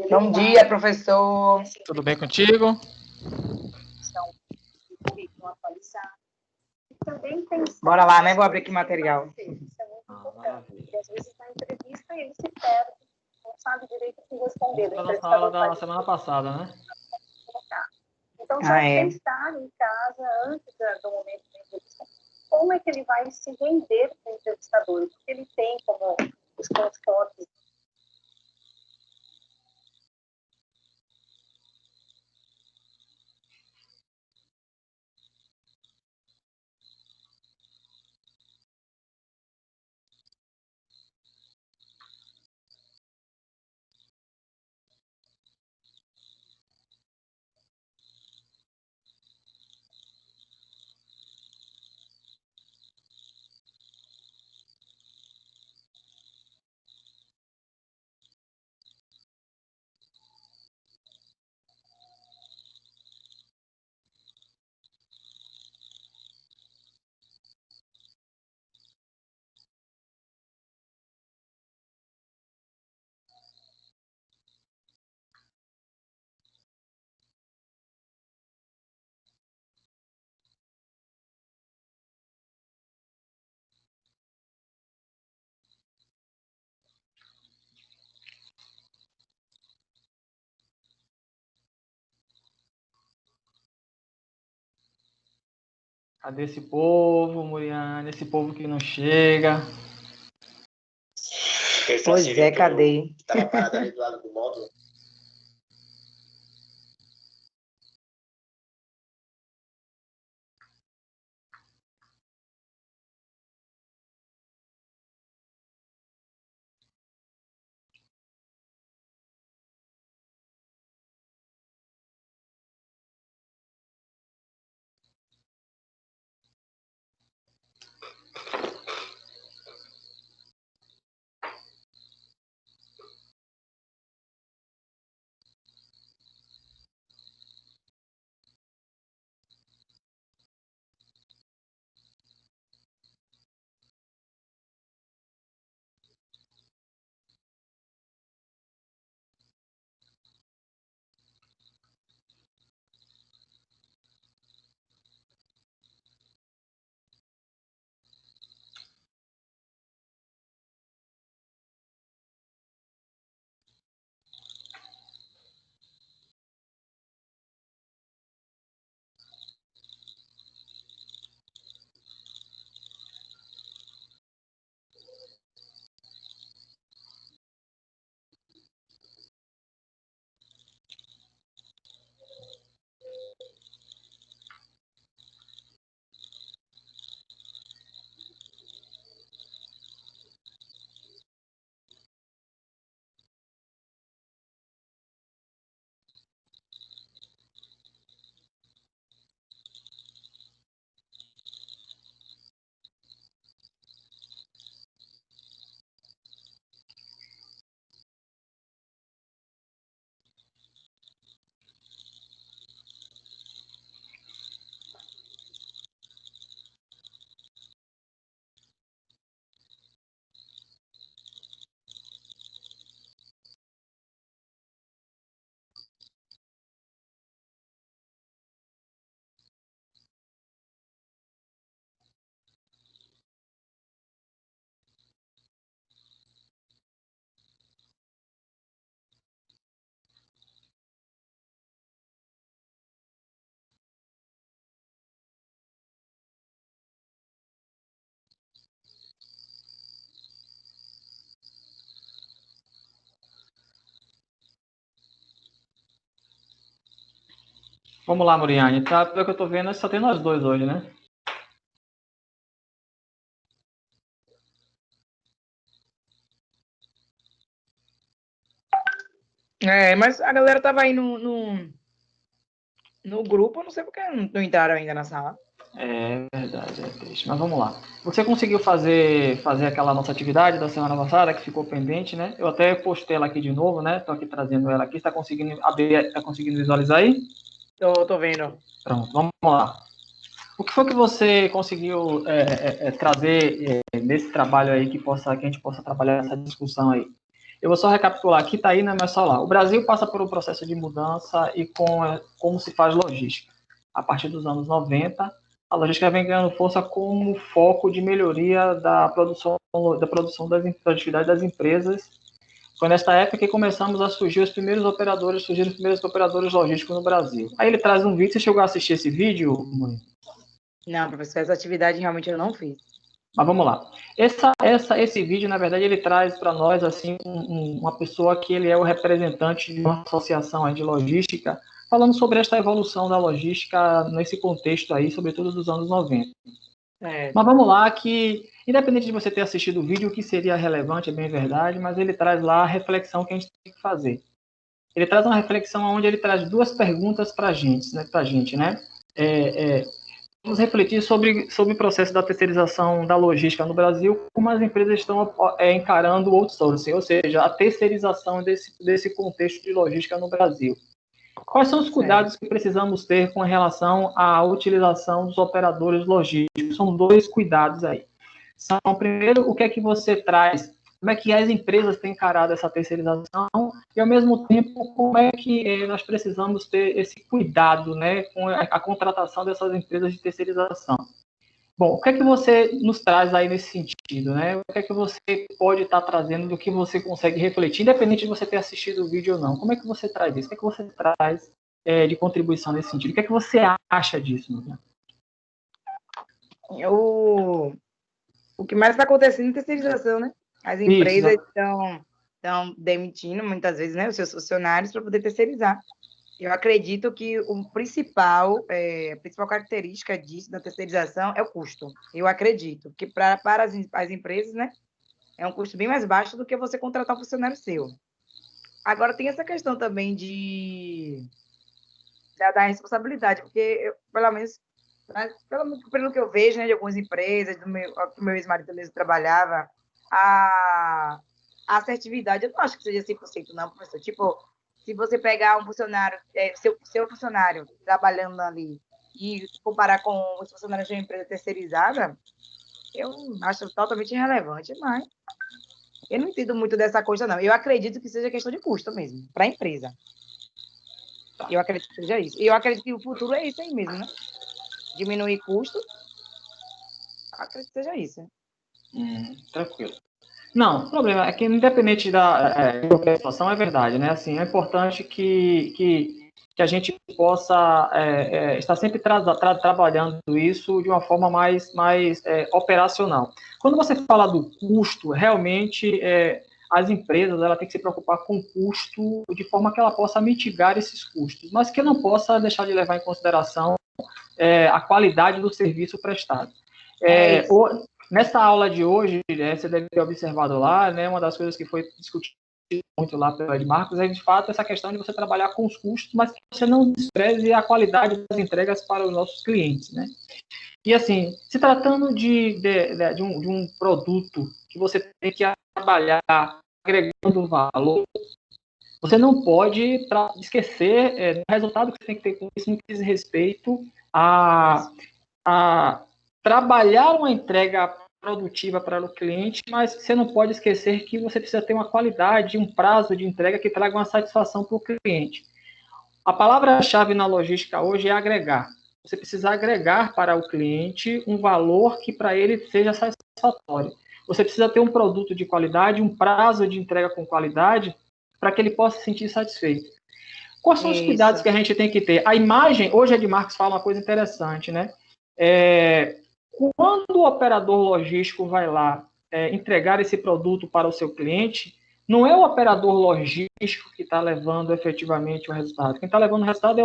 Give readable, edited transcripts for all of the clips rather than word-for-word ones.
Bom dia, professor. Tudo bem contigo? Bora lá, né? Vou abrir aqui material. Porque às vezes na entrevista ele se perde, não sabe direito o que responder. Foi a nossa aula da semana passada, né? Então, já pensar em casa, antes do momento da entrevista, como é que ele vai se render para o entrevistador? Porque ele tem como os pontos fortes. Cadê esse povo, Muriane? Esse povo que não chega. Pois é, cadê? Estava parado ali do lado do módulo. Vamos lá, Muriane. Tá, pelo que eu tô vendo, só tem nós dois hoje, né? Mas a galera tava aí no grupo, eu não sei porque não entraram ainda na sala. É verdade, é triste. Mas vamos lá. Você conseguiu fazer aquela nossa atividade da semana passada que ficou pendente, né? Eu até postei ela aqui de novo, né? Tô aqui trazendo ela aqui. Você tá conseguindo abrir, tá conseguindo visualizar aí? Tô vendo. Pronto, vamos lá. O que foi que você conseguiu trazer nesse trabalho aí que a gente possa trabalhar essa discussão aí? Eu vou só recapitular aqui, tá aí, né, mas só lá. O Brasil passa por um processo de mudança e como se faz logística. A partir dos anos 90, a logística vem ganhando força como foco de melhoria da produção das atividades das empresas. Foi nesta época que começamos a surgir surgiram os primeiros operadores logísticos no Brasil. Aí ele traz um vídeo, você chegou a assistir esse vídeo, mãe? Não, professor, essa atividade realmente eu não fiz. Mas vamos lá. Esse vídeo, na verdade, ele traz para nós assim uma pessoa que ele é o representante de uma associação aí de logística, falando sobre esta evolução da logística nesse contexto aí, sobretudo dos anos 90. Mas vamos lá, que independente de você ter assistido o vídeo, o que seria relevante, é bem verdade, mas ele traz lá a reflexão que a gente tem que fazer. Ele traz uma reflexão onde ele traz duas perguntas para a gente, né? Vamos refletir sobre o processo da terceirização da logística no Brasil, como as empresas estão encarando o outsourcing, ou seja, a terceirização desse contexto de logística no Brasil. Quais são os cuidados que precisamos ter com relação à utilização dos operadores logísticos? São dois cuidados aí. Primeiro, o que é que você traz? Como é que as empresas têm encarado essa terceirização? E, ao mesmo tempo, como é que nós precisamos ter esse cuidado, né, com a contratação dessas empresas de terceirização? Bom, o que é que você nos traz aí nesse sentido, né? O que é que você pode estar trazendo do que você consegue refletir, independente de você ter assistido o vídeo ou não? Como é que você traz isso? O que é que você traz de contribuição nesse sentido? O que é que você acha disso, Nubia? O que mais está acontecendo é terceirização, né? As empresas estão demitindo, muitas vezes, né, os seus funcionários para poder terceirizar. Eu acredito que a principal característica disso, da terceirização, é o custo. Eu acredito que para as empresas, né, é um custo bem mais baixo do que você contratar um funcionário seu. Agora, tem essa questão também da responsabilidade, porque, pelo que eu vejo, né, de algumas empresas, do meu ex-marido mesmo trabalhava, a assertividade, eu não acho que seja 100% não, professor. Tipo, se você pegar um funcionário, seu funcionário trabalhando ali e comparar com os funcionários de uma empresa terceirizada, eu acho totalmente irrelevante, mas eu não entendo muito dessa coisa, não. Eu acredito que seja questão de custo mesmo, para a empresa. Eu acredito que seja isso. E eu acredito que o futuro é isso aí mesmo, né? Diminuir custo. Eu acredito que seja isso. Tranquilo. Não, o problema é que, independente da situação, é verdade, né? Assim, é importante que a gente possa estar sempre trabalhando isso de uma forma mais operacional. Quando você fala do custo, realmente as empresas ela tem que se preocupar com o custo de forma que ela possa mitigar esses custos, mas que não possa deixar de levar em consideração a qualidade do serviço prestado. Nessa aula de hoje, você deve ter observado lá, né, uma das coisas que foi discutida muito lá pelo Ed Marcos é, de fato, essa questão de você trabalhar com os custos, mas que você não despreze a qualidade das entregas para os nossos clientes, né? E, assim, se tratando de um produto que você tem que trabalhar agregando valor, você não pode esquecer do resultado que você tem que ter com isso no que diz respeito a trabalhar uma entrega produtiva para o cliente, mas você não pode esquecer que você precisa ter uma qualidade, um prazo de entrega que traga uma satisfação para o cliente. A palavra-chave na logística hoje é agregar. Você precisa agregar para o cliente um valor que para ele seja satisfatório. Você precisa ter um produto de qualidade, um prazo de entrega com qualidade, para que ele possa se sentir satisfeito. Quais são os cuidados que a gente tem que ter? A imagem, hoje a Ed Marcos fala uma coisa interessante, né? Quando o operador logístico vai lá entregar esse produto para o seu cliente, não é o operador logístico que está levando efetivamente o resultado. Quem está levando o resultado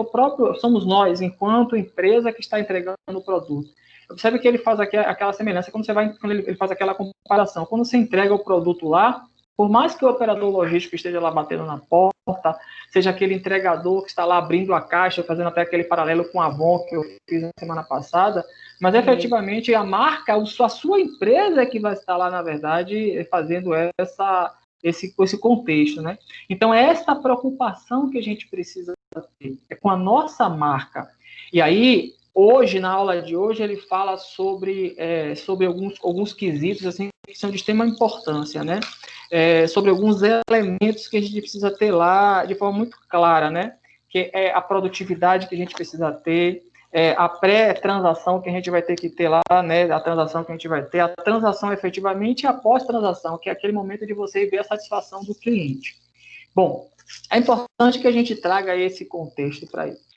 somos nós, enquanto empresa que está entregando o produto. Observe que ele faz aquela semelhança quando ele faz aquela comparação. Quando você entrega o produto lá, por mais que o operador logístico esteja lá batendo na porta, seja aquele entregador que está lá abrindo a caixa, fazendo até aquele paralelo com a Avon que eu fiz na semana passada, mas efetivamente a marca, a sua empresa é que vai estar lá, na verdade, fazendo esse contexto, né? Então, é essa preocupação que a gente precisa ter, é com a nossa marca. E aí, hoje, na aula de hoje, ele fala sobre alguns quesitos assim, que são de extrema importância, né? sobre alguns elementos que a gente precisa ter lá de forma muito clara, né? Que é a produtividade que a gente precisa ter, a pré-transação que a gente vai ter que ter lá, né? A transação que a gente vai ter, a transação efetivamente e a pós-transação, que é aquele momento de você ver a satisfação do cliente. Bom, é importante que a gente traga esse contexto para isso.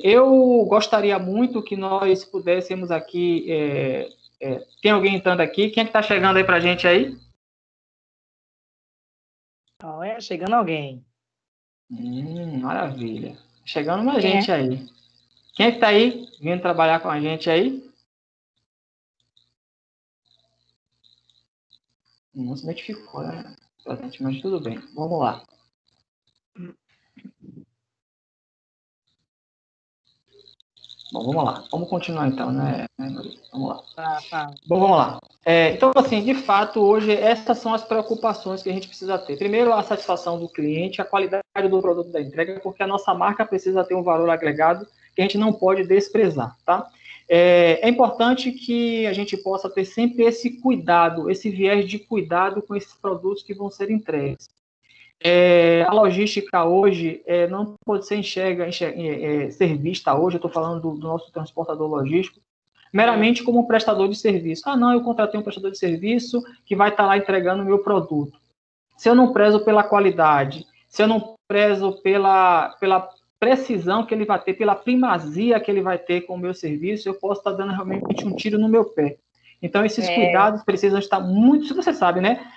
Eu gostaria muito que nós pudéssemos aqui... tem alguém entrando aqui? Quem é que está chegando aí para a gente aí? Chegando alguém. Maravilha. Chegando uma gente aí. Quem é que está aí vindo trabalhar com a gente aí? Não se notificou, né? Mas tudo bem. Vamos lá. Bom, vamos lá. Vamos continuar então, né? Vamos lá. Bom, vamos lá. Então, assim, de fato, hoje, essas são as preocupações que a gente precisa ter. Primeiro, a satisfação do cliente, a qualidade do produto da entrega, porque a nossa marca precisa ter um valor agregado que a gente não pode desprezar, tá? É importante que a gente possa ter sempre esse cuidado, esse viés de cuidado com esses produtos que vão ser entregues. A logística hoje não pode ser ser vista hoje, eu estou falando do nosso transportador logístico, meramente como um prestador de serviço. Ah, não, eu contratei um prestador de serviço que vai estar lá entregando o meu produto. Se eu não prezo pela qualidade, se eu não prezo pela precisão que ele vai ter, pela primazia que ele vai ter com o meu serviço, eu posso estar dando realmente um tiro no meu pé. Então, esses cuidados precisam estar muito... Você sabe, né?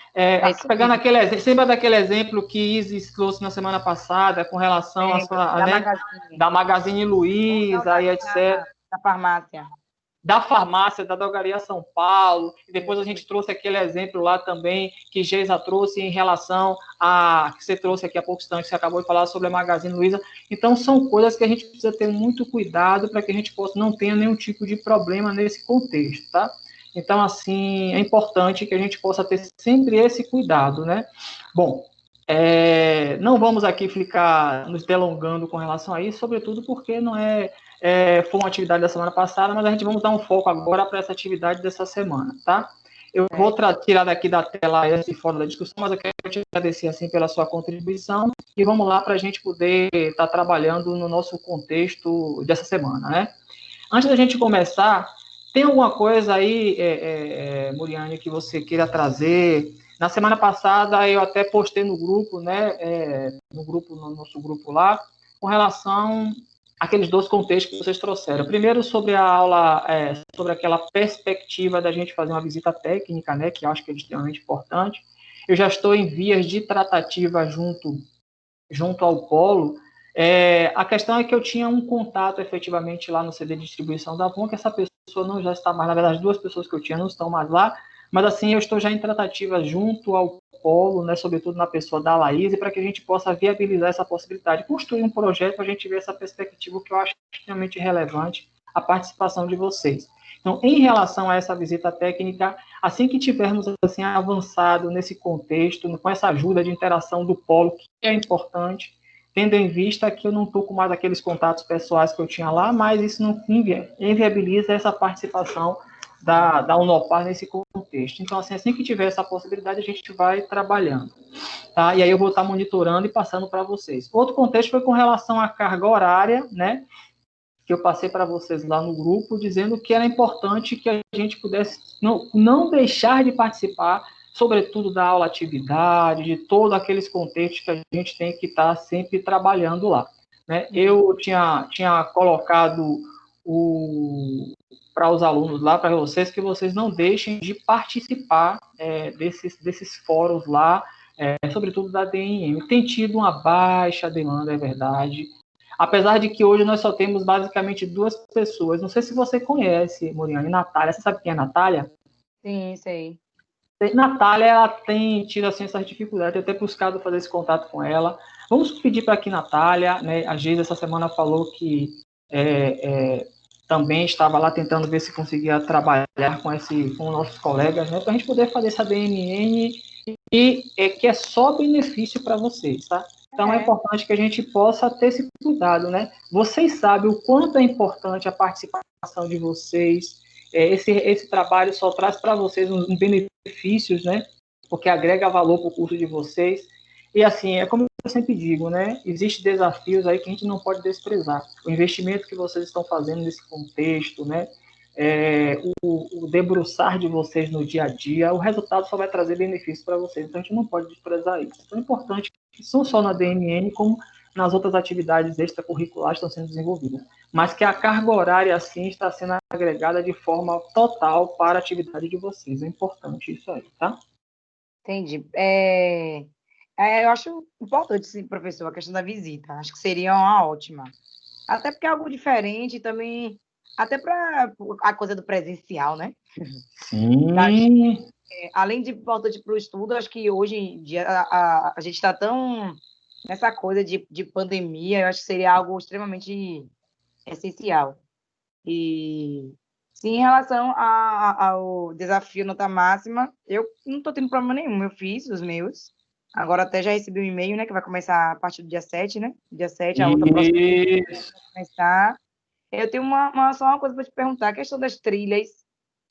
Pegando aquele exemplo, lembra daquele exemplo que Isis trouxe na semana passada com relação da Magazine Luiza e etc. Da farmácia, da drogaria São Paulo, e depois a gente trouxe aquele exemplo lá também, que Geisa trouxe em relação a, que você trouxe aqui há pouco instante, você acabou de falar sobre a Magazine Luiza. Então, são coisas que a gente precisa ter muito cuidado para que a gente não tenha nenhum tipo de problema nesse contexto, tá? Então, assim, é importante que a gente possa ter sempre esse cuidado, né? Bom, não vamos aqui ficar nos delongando com relação a isso, sobretudo porque não foi uma atividade da semana passada, mas a gente vamos dar um foco agora para essa atividade dessa semana, tá? Eu vou tirar daqui da tela esse fora da discussão, mas eu quero te agradecer, assim, pela sua contribuição, e vamos lá para a gente poder estar trabalhando no nosso contexto dessa semana, né? Antes da gente começar, tem alguma coisa aí, Muriane, que você queira trazer? Na semana passada, eu até postei no grupo, né, no nosso grupo lá, com relação àqueles dois contextos que vocês trouxeram. Primeiro, sobre a aula, sobre aquela perspectiva da gente fazer uma visita técnica, né, que eu acho que é extremamente importante. Eu já estou em vias de tratativa junto ao Polo. A questão é que eu tinha um contato efetivamente lá no CD de distribuição da Avon, que essa pessoa não já está mais, na verdade, 2 pessoas que eu tinha não estão mais lá, mas assim, eu estou já em tratativa junto ao Polo, né, sobretudo na pessoa da Laís, para que a gente possa viabilizar essa possibilidade, construir um projeto para a gente ver essa perspectiva, que eu acho extremamente relevante, a participação de vocês. Então, em relação a essa visita técnica, assim que tivermos assim, avançado nesse contexto, com essa ajuda de interação do Polo, que é importante, tendo em vista que eu não estou com mais aqueles contatos pessoais que eu tinha lá, mas isso não inviabiliza essa participação da Unopar nesse contexto. Então, assim que tiver essa possibilidade, a gente vai trabalhando. Tá? E aí eu vou estar monitorando e passando para vocês. Outro contexto foi com relação à carga horária, né? Que eu passei para vocês lá no grupo, dizendo que era importante que a gente pudesse não deixar de participar, sobretudo da aula atividade, de todos aqueles contextos que a gente tem que estar sempre trabalhando lá. Né? Eu tinha colocado para os alunos lá, para vocês, que vocês não deixem de participar desses fóruns lá, sobretudo da DNM. Tem tido uma baixa demanda, é verdade, apesar de que hoje nós só temos basicamente 2 pessoas. Não sei se você conhece, Muriane, Natália. Você sabe quem é Natália? Sim, sei. Natália, ela tem tido assim, essas dificuldades, eu tenho até buscado fazer esse contato com ela. Vamos pedir para que Natália, né, a Geisa essa semana falou que também estava lá tentando ver se conseguia trabalhar com nossos colegas, né, para a gente poder fazer essa DNN e que é só benefício para vocês, tá? Então, é importante que a gente possa ter esse cuidado, né? Vocês sabem o quanto é importante a participação de vocês, esse trabalho só traz para vocês uns benefícios, né? porque agrega valor para o curso de vocês. E assim, é como eu sempre digo, né? Existem desafios aí que a gente não pode desprezar. O investimento que vocês estão fazendo nesse contexto, né? O debruçar de vocês no dia a dia, o resultado só vai trazer benefícios para vocês. Então a gente não pode desprezar isso. Então é importante que não só na DMN, como nas outras atividades extracurriculares que estão sendo desenvolvidas. Mas que a carga horária, assim, está sendo agregada de forma total para a atividade de vocês. É importante isso aí, tá? Entendi. Eu acho importante, sim, professor, a questão da visita. Acho que seria uma ótima. Até porque é algo diferente também, até para a coisa do presencial, né? Sim. Além de importante para o estudo, acho que hoje em dia a gente está tão nessa coisa de pandemia, eu acho que seria algo extremamente essencial. E sim, em relação ao desafio nota máxima, eu não estou tendo problema nenhum, eu fiz os meus. Agora até já recebi um e-mail, né, que vai começar a partir do dia 7, né? Dia 7, a outra próxima vai começar. Eu tenho só uma coisa para te perguntar, a questão das trilhas,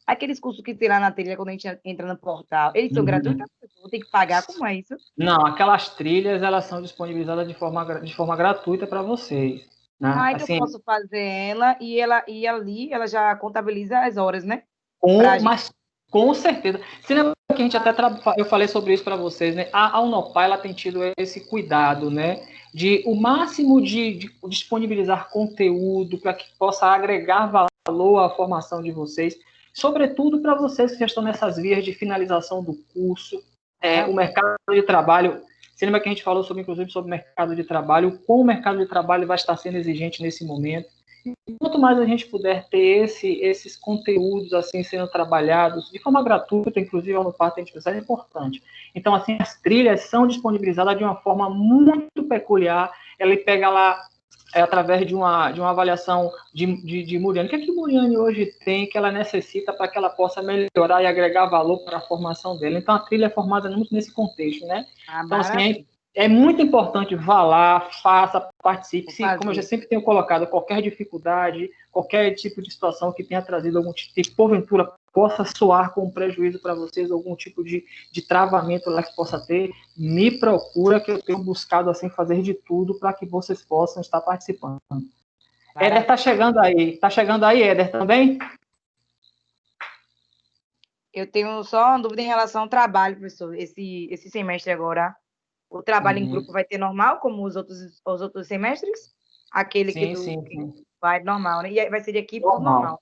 aqueles cursos que tem lá na trilha quando a gente entra no portal, eles são gratuitos? Eu tenho que pagar, como é isso? Não, aquelas trilhas, elas são disponibilizadas de forma gratuita para vocês. Né? Ah, então assim, eu posso fazer e ali ela já contabiliza as horas, né? Mas com certeza. Você lembra que a gente até eu falei sobre isso para vocês, né? A Unopar, ela tem tido esse cuidado, né? De o máximo de disponibilizar conteúdo para que possa agregar valor à formação de vocês, sobretudo para vocês que já estão nessas vias de finalização do curso, o mercado de trabalho. Você lembra que a gente falou inclusive sobre o mercado de trabalho, como o mercado de trabalho vai estar sendo exigente nesse momento. Quanto mais a gente puder ter esses conteúdos assim sendo trabalhados de forma gratuita, inclusive no parte é importante. Então, assim, as trilhas são disponibilizadas de uma forma muito peculiar. Ela pega lá através de uma avaliação de Muriane. O que é que Muriane hoje tem que ela necessita para que ela possa melhorar e agregar valor para a formação dela? Então, a trilha é formada muito nesse contexto, né? Então, assim, é muito importante, vá lá, faça, participe. Como eu já sempre tenho colocado, qualquer dificuldade, qualquer tipo de situação que tenha trazido algum tipo de, porventura, possa soar com prejuízo para vocês, algum tipo de travamento lá que possa ter, me procura, que eu tenho buscado assim fazer de tudo para que vocês possam estar participando. Éder está chegando aí. Está chegando aí, Éder, também? Eu tenho só uma dúvida em relação ao trabalho, professor. Esse semestre agora, o trabalho em grupo vai ter normal, como os outros semestres? Aquele sim. vai normal, né? E vai ser de equipe normal.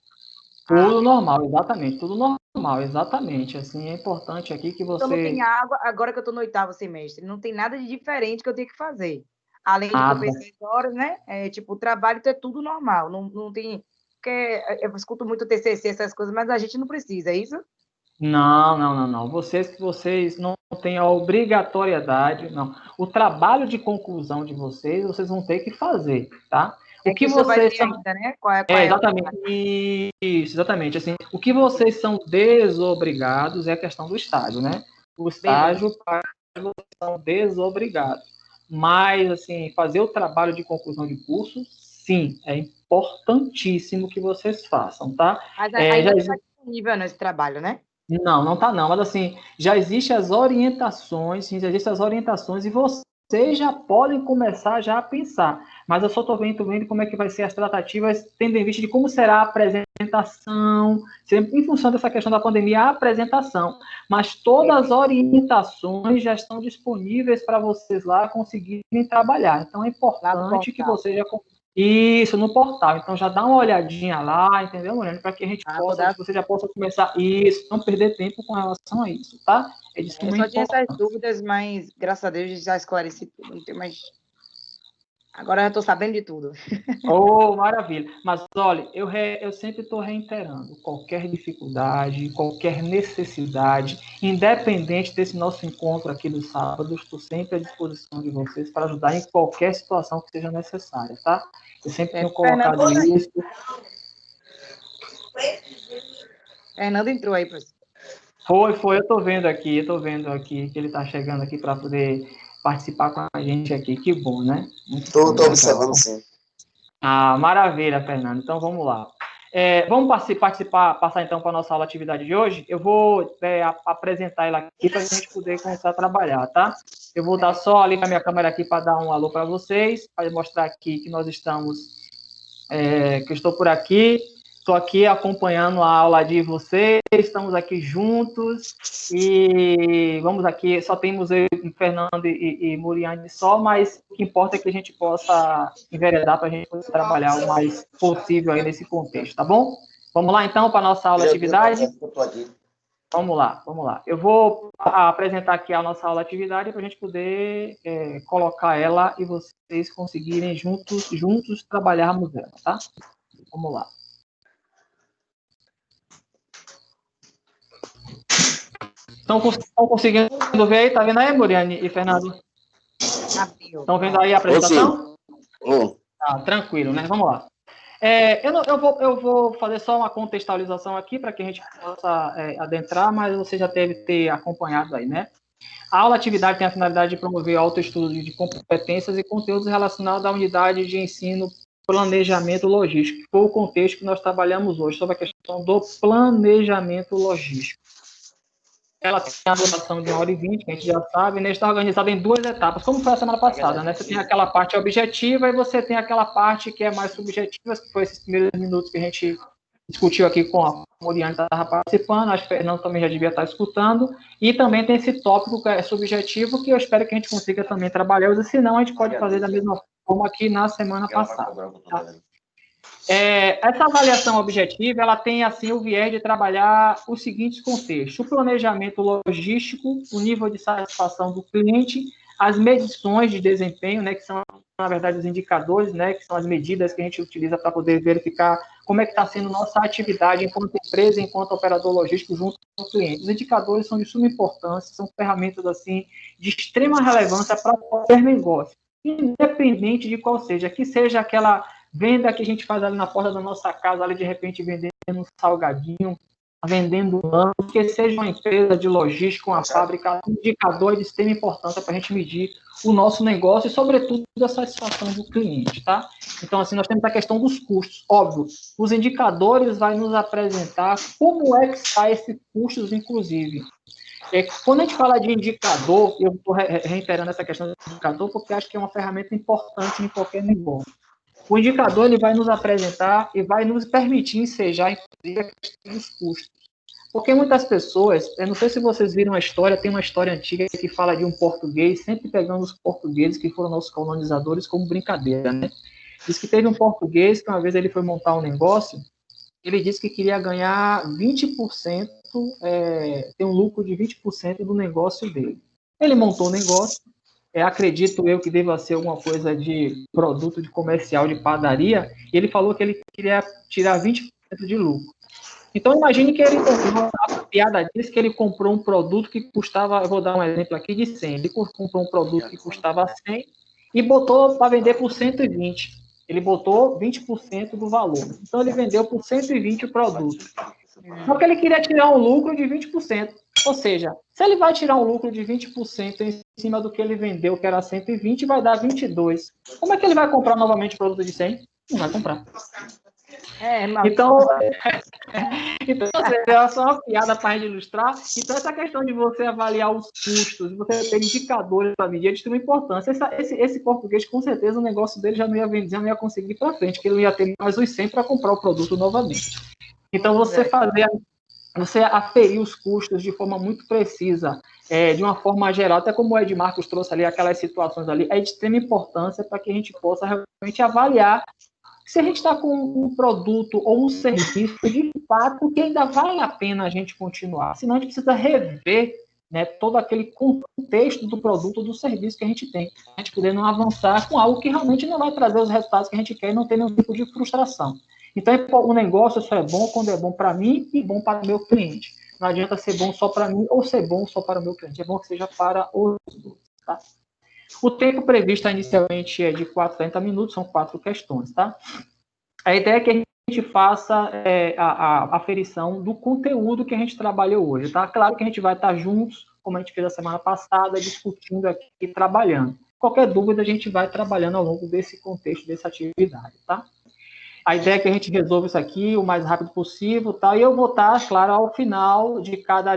Tudo normal, exatamente. Tudo normal, exatamente. Assim, é importante aqui que você... Então, não tem água, agora que eu estou no 8º semestre, não tem nada de diferente que eu tenho que fazer. Além de que eu pensei horas, né? O trabalho é tudo normal. Não tem... Porque eu escuto muito TCC, essas coisas, mas a gente não precisa, é isso? Não. Vocês não têm a obrigatoriedade, não. O trabalho de conclusão de vocês vão ter que fazer, tá? O que vocês vai ter ainda, né? Qual é exatamente. Isso, exatamente. Assim, o que vocês são desobrigados é a questão do estágio, né? O estágio, vocês são desobrigados. Mas, assim, fazer o trabalho de conclusão de curso, sim, é importantíssimo que vocês façam, tá? Mas ainda não está disponível nesse trabalho, né? Não está não, mas assim, já existem as orientações e vocês já podem começar já a pensar, mas eu só estou vendo como é que vai ser as tratativas, tendo em vista de como será a apresentação, em função dessa questão da pandemia, a apresentação, mas todas as orientações já estão disponíveis para vocês lá conseguirem trabalhar, então é importante que vocês já... Isso, no portal. Então, já dá uma olhadinha lá, entendeu, Moreno? Para que a gente você já possa começar isso, não perder tempo com relação a isso, tá? Eu só tinha essas dúvidas, mas, graças a Deus, já esclareci tudo. Não tem mais... Agora eu estou sabendo de tudo. Maravilha. Mas, olha, eu sempre estou reiterando, qualquer dificuldade, qualquer necessidade, independente desse nosso encontro aqui do sábado, estou sempre à disposição de vocês para ajudar em qualquer situação que seja necessária, tá? Eu sempre tenho colocado isso. Fernando entrou aí, professor. Foi, eu estou vendo aqui que ele está chegando aqui para poder participar com a gente aqui. Que bom, né? Estou observando, sim. Maravilha, Fernando. Então, vamos lá. Vamos passar então para a nossa aula atividade de hoje. Eu vou apresentar ela aqui para a gente poder começar a trabalhar, tá? Eu vou dar só ali a minha câmera aqui para dar um alô para vocês, para mostrar aqui que nós estamos, que eu estou por aqui. Estou aqui acompanhando a aula de vocês, estamos aqui juntos e vamos aqui, só temos eu, Fernando e Muriane só, mas o que importa é que a gente possa enveredar para a gente poder trabalhar o mais possível aí nesse contexto, tá bom? Vamos lá então para a nossa aula de atividade? Vamos lá. Eu vou apresentar aqui a nossa aula de atividade para a gente poder colocar ela e vocês conseguirem juntos trabalharmos ela, tá? Vamos lá. Estão conseguindo ver aí? Tá vendo aí, Muriane e Fernando? Estão vendo aí a apresentação? Tranquilo, né? Vamos lá. Eu vou fazer só uma contextualização aqui para que a gente possa adentrar, mas você já deve ter acompanhado aí, né? A aula atividade tem a finalidade de promover o autoestudo de competências e conteúdos relacionados à unidade de ensino planejamento logístico, que foi o contexto que nós trabalhamos hoje, sobre a questão do planejamento logístico. Ela tem a duração de 1h20, que a gente já sabe, né? Está organizada em 2 etapas, como foi a semana passada, né? Você tem aquela parte objetiva e você tem aquela parte que é mais subjetiva, que foi esses primeiros minutos que a gente discutiu aqui com a Muriane, que estava participando, acho que o Fernando também já devia estar escutando, e também tem esse tópico que é subjetivo, que eu espero que a gente consiga também trabalhar, ou senão a gente pode fazer da mesma forma aqui na semana passada. Tá? Essa avaliação objetiva, ela tem, assim, o viés de trabalhar os seguintes contextos: o planejamento logístico, o nível de satisfação do cliente, as medições de desempenho, né, que são, na verdade, os indicadores, né, que são as medidas que a gente utiliza para poder verificar como é que está sendo nossa atividade enquanto empresa, enquanto operador logístico junto com o cliente. Os indicadores são de suma importância, são ferramentas, assim, de extrema relevância para qualquer negócio, independente de qual seja, que seja aquela venda que a gente faz ali na porta da nossa casa, ali de repente vendendo um salgadinho, vendendo lanche, que seja uma empresa de logística, uma fábrica, um indicador de extrema importância para a gente medir o nosso negócio e, sobretudo, a satisfação do cliente, tá? Então, assim, nós temos a questão dos custos. Óbvio, os indicadores vão nos apresentar como é que está esses custos, inclusive. Quando a gente fala de indicador, eu estou reiterando essa questão do indicador porque acho que é uma ferramenta importante em qualquer negócio. O indicador ele vai nos apresentar e vai nos permitir ensejar, inclusive, a questão dos custos. Porque muitas pessoas, eu não sei se vocês viram a história, tem uma história antiga que fala de um português, sempre pegando os portugueses que foram nossos colonizadores como brincadeira, né? Diz que teve um português que uma vez ele foi montar um negócio, ele disse que queria ganhar 20%, ter um lucro de 20% do negócio dele. Ele montou o negócio, acredito eu que deva ser alguma coisa de produto de comercial de padaria, e ele falou que ele queria tirar 20% de lucro. Então, imagine que ele comprou, a piada diz que ele comprou um produto que custava, eu vou dar um exemplo aqui, de 100. Ele comprou um produto que custava 100 e botou para vender por 120. Ele botou 20% do valor. Então, ele vendeu por 120 o produto. Só que ele queria tirar um lucro de 20%. Ou seja, se ele vai tirar um lucro de 20% em cima do que ele vendeu, que era 120, vai dar 22. Como é que ele vai comprar novamente o produto de 100? Não vai comprar. Então, é só uma piada para a gente ilustrar. Então, essa questão de você avaliar os custos, você ter indicadores para medir, é de extrema importância. Esse português, com certeza, o negócio dele já não ia vender, já não ia conseguir ir para frente, porque ele ia ter mais os 100 para comprar o produto novamente. Então, você aferir os custos de forma muito precisa, de uma forma geral, até como o Ed Marcos trouxe ali, aquelas situações ali, é de extrema importância para que a gente possa realmente avaliar se a gente está com um produto ou um serviço, de fato, que ainda vale a pena a gente continuar. Senão a gente precisa rever, né, todo aquele contexto do produto, do serviço que a gente tem. A gente poder não avançar com algo que realmente não vai trazer os resultados que a gente quer e não ter nenhum tipo de frustração. Então, o negócio só é bom quando é bom para mim e bom para o meu cliente. Não adianta ser bom só para mim ou ser bom só para o meu cliente. É bom que seja para os dois, tá? O tempo previsto inicialmente é de 40 minutos, são 4 questões, tá? A ideia é que a gente faça a aferição do conteúdo que a gente trabalhou hoje, tá? Claro que a gente vai estar juntos, como a gente fez a semana passada, discutindo aqui e trabalhando. Qualquer dúvida, a gente vai trabalhando ao longo desse contexto, dessa atividade, tá? A ideia é que a gente resolva isso aqui o mais rápido possível, tá? E eu vou estar, claro, ao final de cada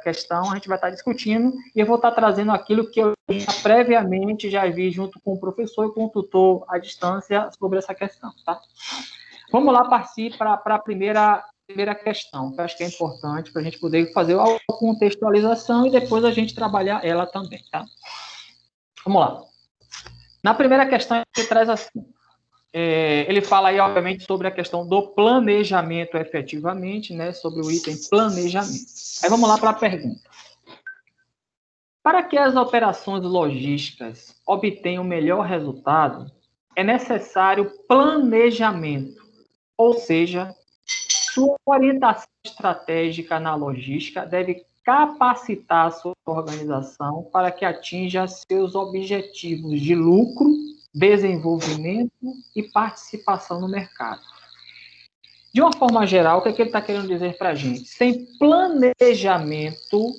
questão, a gente vai estar discutindo e eu vou estar trazendo aquilo que eu previamente já vi junto com o professor e com o tutor à distância sobre essa questão, tá? Vamos lá partir para a primeira questão, que eu acho que é importante para a gente poder fazer a contextualização e depois a gente trabalhar ela também, tá? Vamos lá. Na primeira questão, ele traz assim, ele fala aí, obviamente, sobre a questão do planejamento efetivamente, né, sobre o item planejamento. Aí vamos lá para a pergunta. Para que as operações logísticas obtenham o melhor resultado, é necessário planejamento, ou seja, sua orientação estratégica na logística deve capacitar a sua organização para que atinja seus objetivos de lucro, desenvolvimento e participação no mercado. De uma forma geral, o que ele está querendo dizer para a gente? Sem planejamento,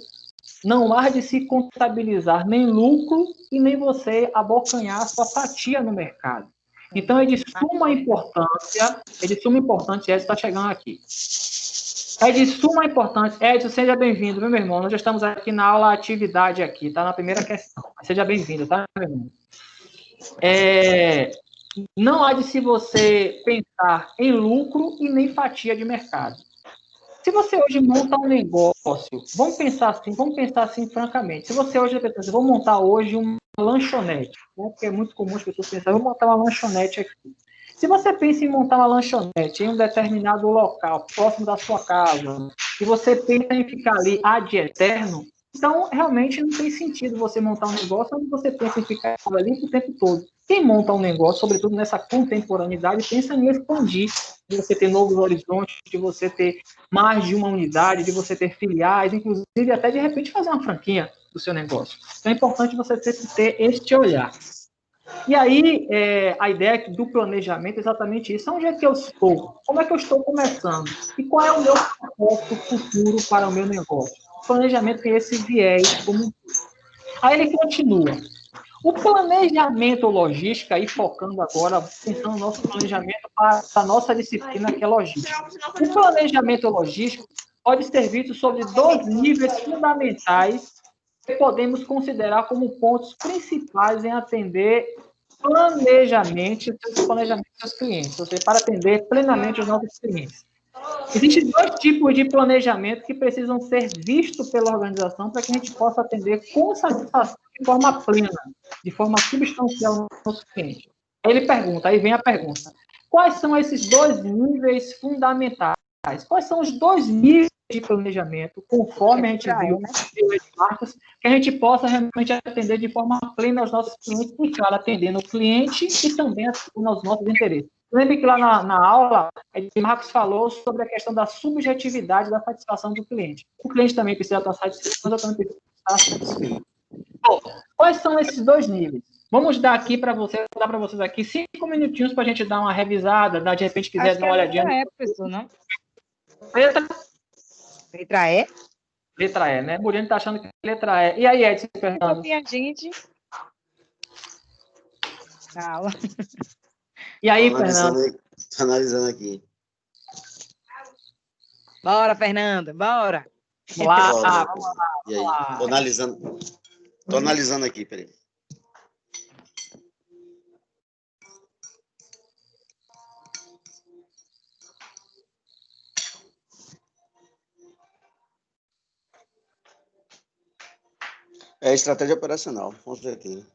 não há de se contabilizar nem lucro e nem você abocanhar a sua fatia no mercado. Então, é de suma importância, Edson está chegando aqui. É de suma importância. Edson, seja bem-vindo, meu irmão. Nós já estamos aqui na aula atividade aqui, tá? Na primeira questão. Seja bem-vindo, tá, meu irmão? Não há de se você pensar em lucro e nem fatia de mercado. Se você hoje monta um negócio, vamos pensar assim francamente. Se você hoje pensa assim, vou montar hoje uma lanchonete, né? Porque é muito comum as pessoas pensarem, vou montar uma lanchonete aqui. Se você pensa em montar uma lanchonete em um determinado local, próximo da sua casa, e você pensa em ficar ali ad eterno, então realmente não tem sentido você montar um negócio onde você pensa em ficar ali o tempo todo. Quem monta um negócio, sobretudo nessa contemporaneidade, pensa em expandir, de você ter novos horizontes, de você ter mais de uma unidade, de você ter filiais, inclusive até de repente fazer uma franquia do seu negócio. Então é importante você sempre ter este olhar. E aí, a ideia do planejamento é exatamente isso. Onde é que eu estou? Como é que eu estou começando? E qual é o meu propósito futuro para o meu negócio? O planejamento tem esse viés como. Aí ele continua. O planejamento logístico, aí focando agora, pensando no nosso planejamento para a nossa disciplina, que é logística. O planejamento logístico pode ser visto sobre 2 níveis fundamentais que podemos considerar como pontos principais em atender planejamento dos seus clientes, ou seja, para atender plenamente os nossos clientes. Existem 2 tipos de planejamento que precisam ser vistos pela organização para que a gente possa atender com satisfação de forma plena, de forma substancial o nosso cliente. Aí vem a pergunta, quais são esses 2 níveis fundamentais? Quais são os 2 níveis de planejamento, conforme a gente viu de marcas, que a gente possa realmente atender de forma plena aos nossos clientes, e claro, atendendo o cliente e também atendendo aos nossos interesses. Lembre que lá na aula, o Marcos falou sobre a questão da subjetividade da satisfação do cliente. O cliente também precisa estar satisfeito, mas eu também preciso estar satisfeito. Bom, quais são esses 2 níveis? Vamos dar aqui para vocês, vou dar para vocês aqui 5 minutinhos para a gente dar uma revisada, de repente quiser dar uma olhadinha. Letra E, professor, não? Letra E? Letra E, né? Muriano está achando que é letra E. E aí, Edson, Fernando? A gente. Calma. E aí, Fernando? Estou analisando aqui. Bora, Fernanda, bora. Vamos lá, vamos lá. E aí? Estou analisando aqui, peraí. É estratégia operacional, com certeza.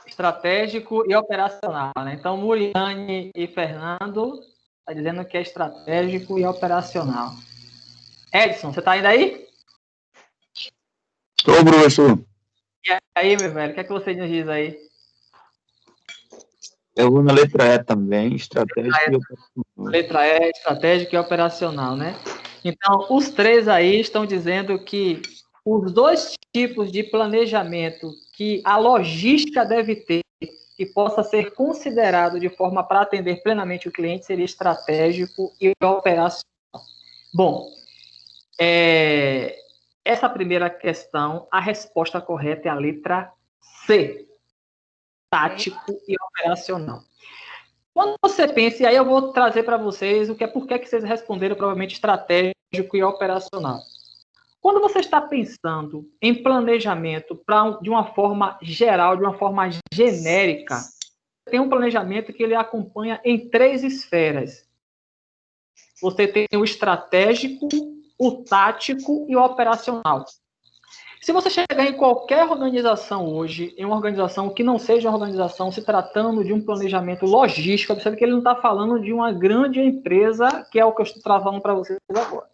Estratégico e operacional, né? Então, Muriane e Fernando está dizendo que é estratégico e operacional. Edson, você está ainda aí? Estou, professor. E aí, meu velho, o que é que você nos diz aí? Eu vou na letra E também, estratégico e operacional. Letra E, estratégico e operacional, né? Então, os 3 aí estão dizendo que os 2 tipos de planejamento que a logística deve ter que possa ser considerado de forma para atender plenamente o cliente seria estratégico e operacional. Bom, essa primeira questão, a resposta correta é a letra C, tático e operacional. Quando você pensa, e aí eu vou trazer para vocês por que vocês responderam provavelmente estratégico e operacional. Quando você está pensando em planejamento de uma forma geral, de uma forma genérica, tem um planejamento que ele acompanha em 3 esferas. Você tem o estratégico, o tático e o operacional. Se você chegar em qualquer organização hoje, em uma organização que não seja uma organização se tratando de um planejamento logístico, observe que ele não está falando de uma grande empresa, que é o que eu estou falando para vocês agora.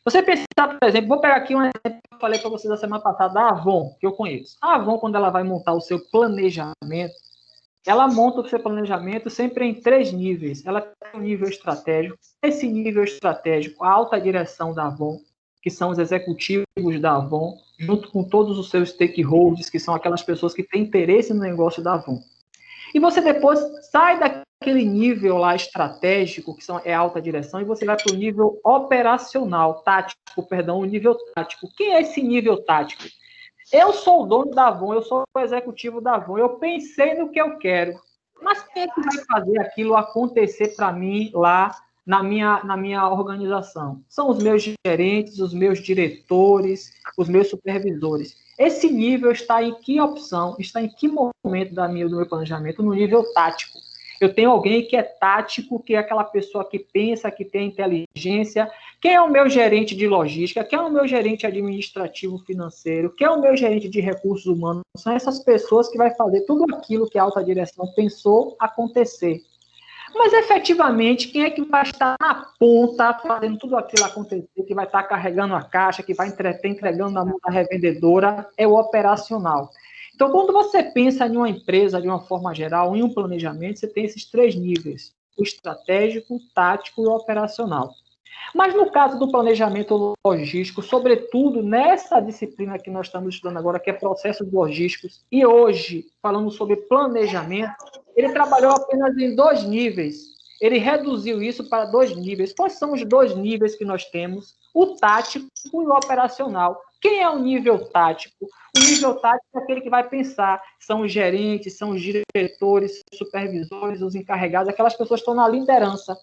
Você pensar, por exemplo, vou pegar aqui um exemplo que eu falei para vocês da semana passada, da Avon, que eu conheço. A Avon, quando ela vai montar o seu planejamento, ela monta o seu planejamento sempre em 3 níveis. Ela tem um nível estratégico. Esse nível estratégico, a alta direção da Avon, que são os executivos da Avon, junto com todos os seus stakeholders, que são aquelas pessoas que têm interesse no negócio da Avon. E você depois sai daquele nível lá estratégico, que é alta direção, e você vai para o nível operacional, tático, perdão, o nível tático. Quem é esse nível tático? Eu sou o dono da Avon, eu sou o executivo da Avon, eu pensei no que eu quero. Mas quem é que vai fazer aquilo acontecer para mim lá na minha organização? São os meus gerentes, os meus diretores, os meus supervisores. Esse nível está em que opção, está em que momento do meu planejamento? No nível tático. Eu tenho alguém que é tático, que é aquela pessoa que pensa, que tem inteligência. Quem é o meu gerente de logística? Quem é o meu gerente administrativo financeiro? Quem é o meu gerente de recursos humanos? São essas pessoas que vai fazer tudo aquilo que a alta direção pensou acontecer. Mas, efetivamente, quem é que vai estar na ponta fazendo tudo aquilo acontecer, que vai estar carregando a caixa, que vai estar entregando na mão da revendedora, é o operacional. Então, quando você pensa em uma empresa, de uma forma geral, em um planejamento, você tem esses 3 níveis, o estratégico, o tático e o operacional. Mas no caso do planejamento logístico, sobretudo nessa disciplina que nós estamos estudando agora, que é processos logísticos, e hoje, falando sobre planejamento, ele trabalhou apenas em 2 níveis. Ele reduziu isso para 2 níveis. Quais são os 2 níveis que nós temos? O tático e o operacional. Quem é o nível tático? O nível tático é aquele que vai pensar, são os gerentes, são os diretores, os supervisores, os encarregados, aquelas pessoas que estão na liderança.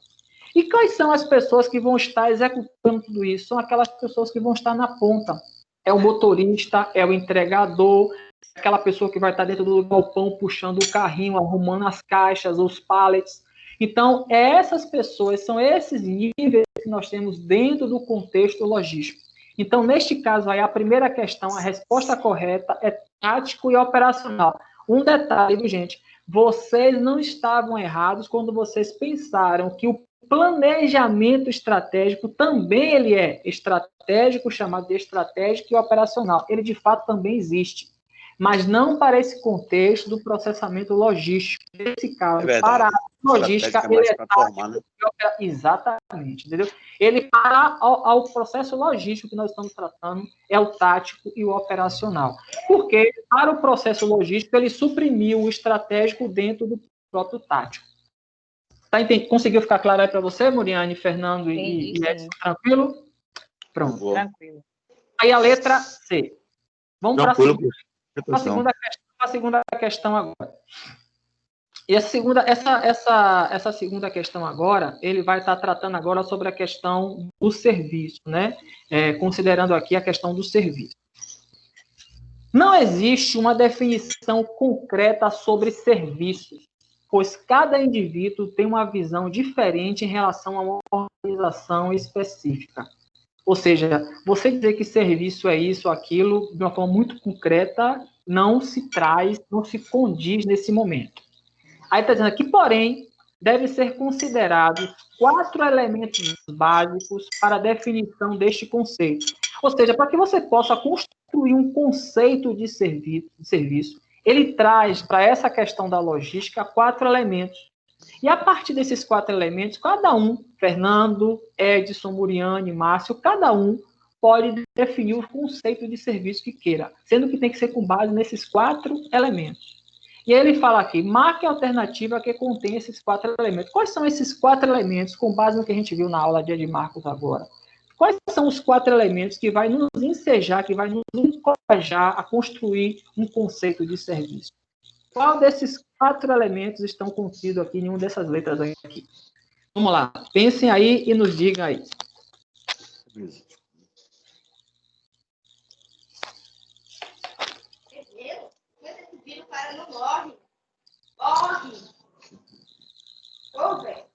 E quais são as pessoas que vão estar executando tudo isso? São aquelas pessoas que vão estar na ponta. É o motorista, é o entregador, aquela pessoa que vai estar dentro do galpão puxando o carrinho, arrumando as caixas, os pallets. Então, essas pessoas, são esses níveis que nós temos dentro do contexto logístico. Então, neste caso aí, a primeira questão, a resposta correta é tático e operacional. Um detalhe, viu, gente? Vocês não estavam errados quando vocês pensaram que o planejamento estratégico também ele é estratégico, chamado de estratégico e operacional. Ele, de fato, também existe. Mas não para esse contexto do processamento logístico. Nesse caso, para a logística, ele é tático, né? Exatamente, entendeu? Ele, para ao processo logístico que nós estamos tratando, é o tático e o operacional. Porque, para o processo logístico, ele suprimiu o estratégico dentro do próprio tático. Tá, conseguiu ficar claro aí para você, Muriane, Fernando e Edson? Tranquilo? Pronto. Tranquilo. Aí a letra C. Vamos para a segunda questão agora. E essa segunda questão agora, ele vai estar tratando agora sobre a questão do serviço, né? Considerando aqui a questão do serviço. Não existe uma definição concreta sobre serviços, pois cada indivíduo tem uma visão diferente em relação a uma organização específica. Ou seja, você dizer que serviço é isso, aquilo, de uma forma muito concreta, não se condiz nesse momento. Aí está dizendo aqui, porém, deve ser considerados 4 elementos básicos para a definição deste conceito. Ou seja, para que você possa construir um conceito de serviço, ele traz para essa questão da logística 4 elementos. E a partir desses 4 elementos, cada um, Fernando, Edson, Muriane, Márcio, cada um pode definir o conceito de serviço que queira, sendo que tem que ser com base nesses 4 elementos. E aí ele fala aqui, marque a alternativa que contém esses 4 elementos. Quais são esses 4 elementos, com base no que a gente viu na aula de Marcos agora? Quais são os 4 elementos que vai nos ensejar, que vai nos encorajar a construir um conceito de serviço? Qual desses 4 elementos estão contidos aqui em uma dessas letras aqui? Vamos lá. Pensem aí e nos digam aí. O cara não morre. Morre. Ô, velho.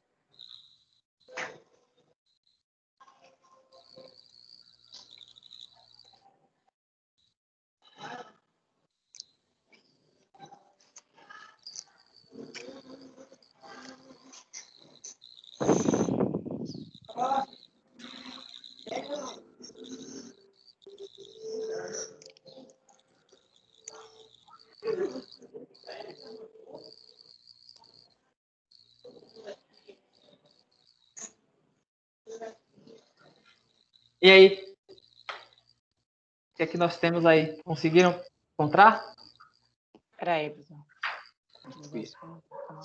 E aí? O que é que nós temos aí? Conseguiram encontrar? Peraí, pessoal.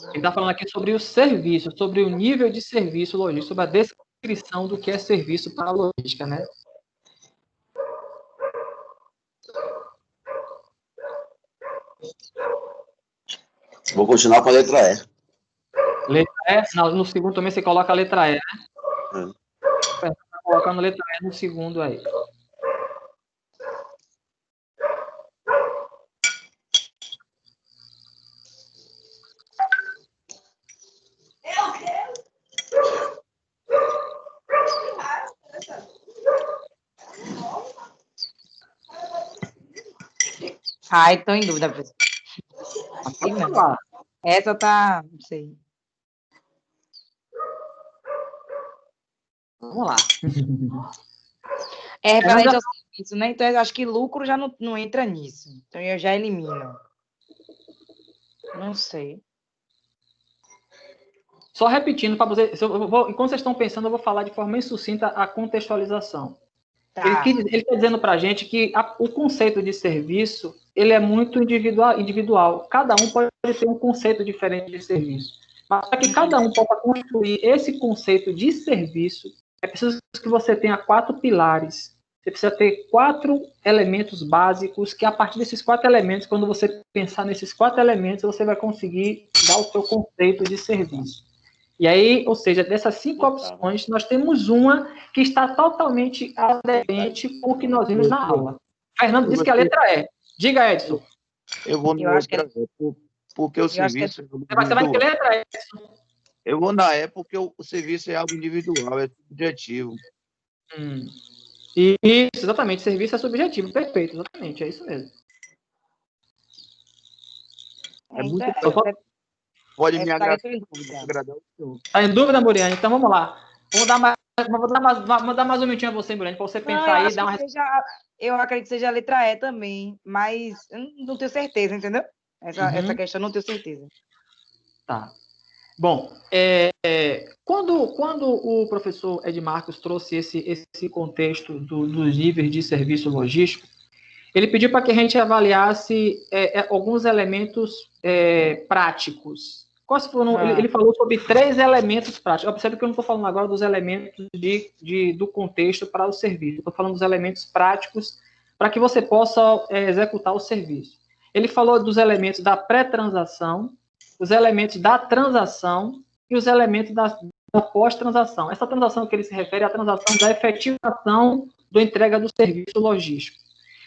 Ele está falando aqui sobre o serviço, sobre o nível de serviço logístico, sobre a descrição do que é serviço para a logística, né? Vou continuar com a letra E. Letra E, no segundo também você coloca a letra E, né? Tá colocando letra E no segundo aí. Ai, tô em dúvida, pessoal. Não. Essa tá... Não sei. Vamos lá. É referente ao serviço, né? Então, eu acho que lucro já não entra nisso. Então, eu já elimino. Não sei. Só repetindo para vocês, enquanto vocês estão pensando, eu vou falar de forma bem sucinta a contextualização. Tá. Ele está dizendo para a gente que o conceito de serviço ele é muito individual. Cada um pode ter um conceito diferente de serviço. Mas para que cada um possa construir esse conceito de serviço, é preciso que você tenha 4 pilares. Você precisa ter 4 elementos básicos, que a partir desses 4 elementos, quando você pensar nesses 4 elementos, você vai conseguir dar o seu conceito de serviço. E aí, ou seja, dessas 5 opções, nós temos uma que está totalmente aderente com o que nós vimos na aula. Fernando disse que a letra é. Diga, Edson. Eu vou na letra E, porque o serviço... Você vai de que letra é, Edson? Eu vou na E porque o serviço é algo individual, é subjetivo. Isso, exatamente. Serviço é subjetivo. Perfeito, exatamente. É isso mesmo. É muito... Pode me agradar o senhor. Está em dúvida, Muriane? Então vamos lá. Vou dar mais um minutinho a você, Muriane, para você pensar aí e dar uma resposta. Eu acredito que seja a letra E também, mas eu não tenho certeza, entendeu? Essa questão eu não tenho certeza. Tá. Bom, quando o professor Ed Marcos trouxe esse contexto dos níveis de serviço logístico, ele pediu para que a gente avaliasse alguns elementos práticos. Ele falou sobre 3 elementos práticos. Observe que eu não estou falando agora dos elementos do contexto para o serviço. Estou falando dos elementos práticos para que você possa executar o serviço. Ele falou dos elementos da pré-transação, os elementos da transação e os elementos da pós-transação. Essa transação que ele se refere é a transação da efetivação da entrega do serviço logístico.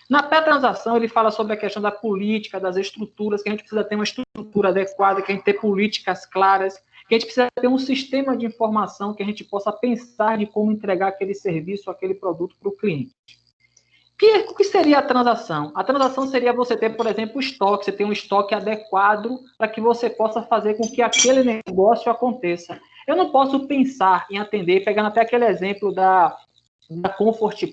Na pré-transação, ele fala sobre a questão da política, das estruturas, que a gente precisa ter uma estrutura adequada, que a gente ter políticas claras, que a gente precisa ter um sistema de informação que a gente possa pensar de como entregar aquele serviço, aquele produto para o cliente. O que seria a transação? A transação seria você ter, por exemplo, estoque, você ter um estoque adequado para que você possa fazer com que aquele negócio aconteça. Eu não posso pensar em atender, pegando até aquele exemplo da Comfort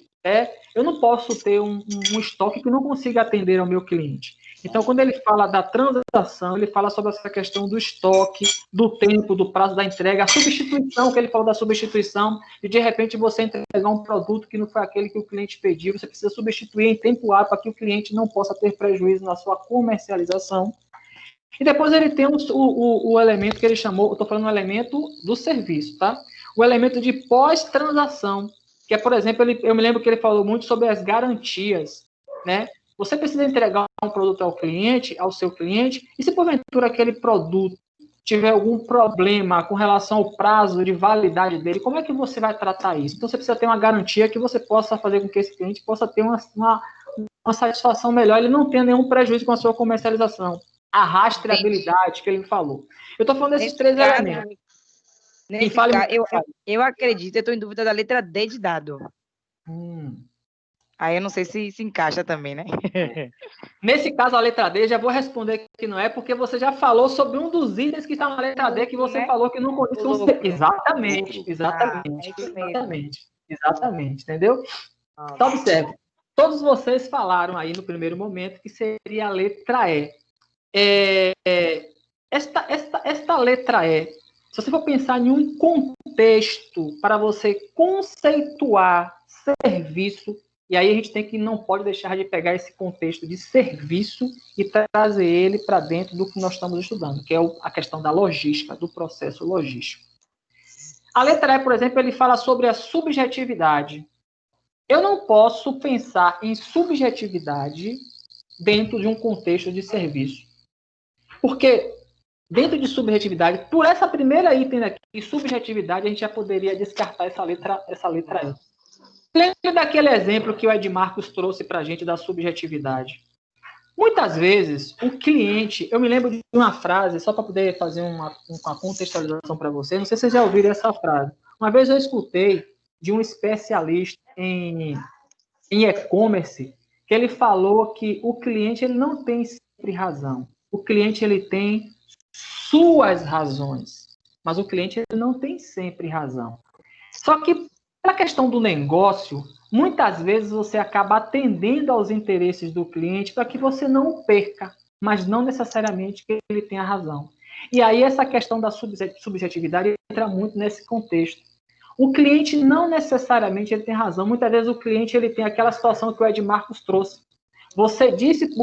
eu não posso ter um estoque que não consiga atender ao meu cliente. Então, quando ele fala da transação, ele fala sobre essa questão do estoque, do tempo, do prazo da entrega, a substituição, que ele falou da substituição, e de repente você entregar um produto que não foi aquele que o cliente pediu, você precisa substituir em tempo hábil para que o cliente não possa ter prejuízo na sua comercialização. E depois ele tem o elemento que ele chamou, eu estou falando do elemento do serviço, tá? O elemento de pós-transação, que é, por exemplo, eu me lembro que ele falou muito sobre as garantias, né? Você precisa entregar um produto ao seu cliente, e se porventura aquele produto tiver algum problema com relação ao prazo de validade dele, como é que você vai tratar isso? Então, você precisa ter uma garantia que você possa fazer com que esse cliente possa ter uma satisfação melhor, ele não tenha nenhum prejuízo com a sua comercialização. A rastreabilidade que ele falou. Eu estou falando desses três elementos. Eu acredito, eu estou em dúvida da letra D de dado. Aí eu não sei se encaixa também, né? Nesse caso, a letra D, já vou responder que não é, porque você já falou sobre um dos itens que está na letra D, que você falou que não condiz com... Exatamente, entendeu? Então, observe. Todos vocês falaram aí no primeiro momento que seria a letra E. Esta letra E, se você for pensar em um contexto para você conceituar serviço, e aí a gente não pode deixar de pegar esse contexto de serviço e trazer ele para dentro do que nós estamos estudando, que é a questão da logística, do processo logístico. A letra E, por exemplo, ele fala sobre a subjetividade. Eu não posso pensar em subjetividade dentro de um contexto de serviço. Porque dentro de subjetividade, por essa primeira item aqui, subjetividade, a gente já poderia descartar essa letra E. Lembra daquele exemplo que o Ed Marcos trouxe para a gente da subjetividade? Muitas vezes, o cliente... Eu me lembro de uma frase, só para poder fazer uma contextualização para você, não sei se vocês já ouviram essa frase. Uma vez eu escutei de um especialista em e-commerce, que ele falou que o cliente ele não tem sempre razão. O cliente ele tem suas razões, mas o cliente ele não tem sempre razão. Só que, na questão do negócio, muitas vezes você acaba atendendo aos interesses do cliente para que você não o perca, mas não necessariamente que ele tenha razão. E aí essa questão da subjetividade entra muito nesse contexto. O cliente não necessariamente ele tem razão. Muitas vezes o cliente ele tem aquela situação que o Ed Marcos trouxe. O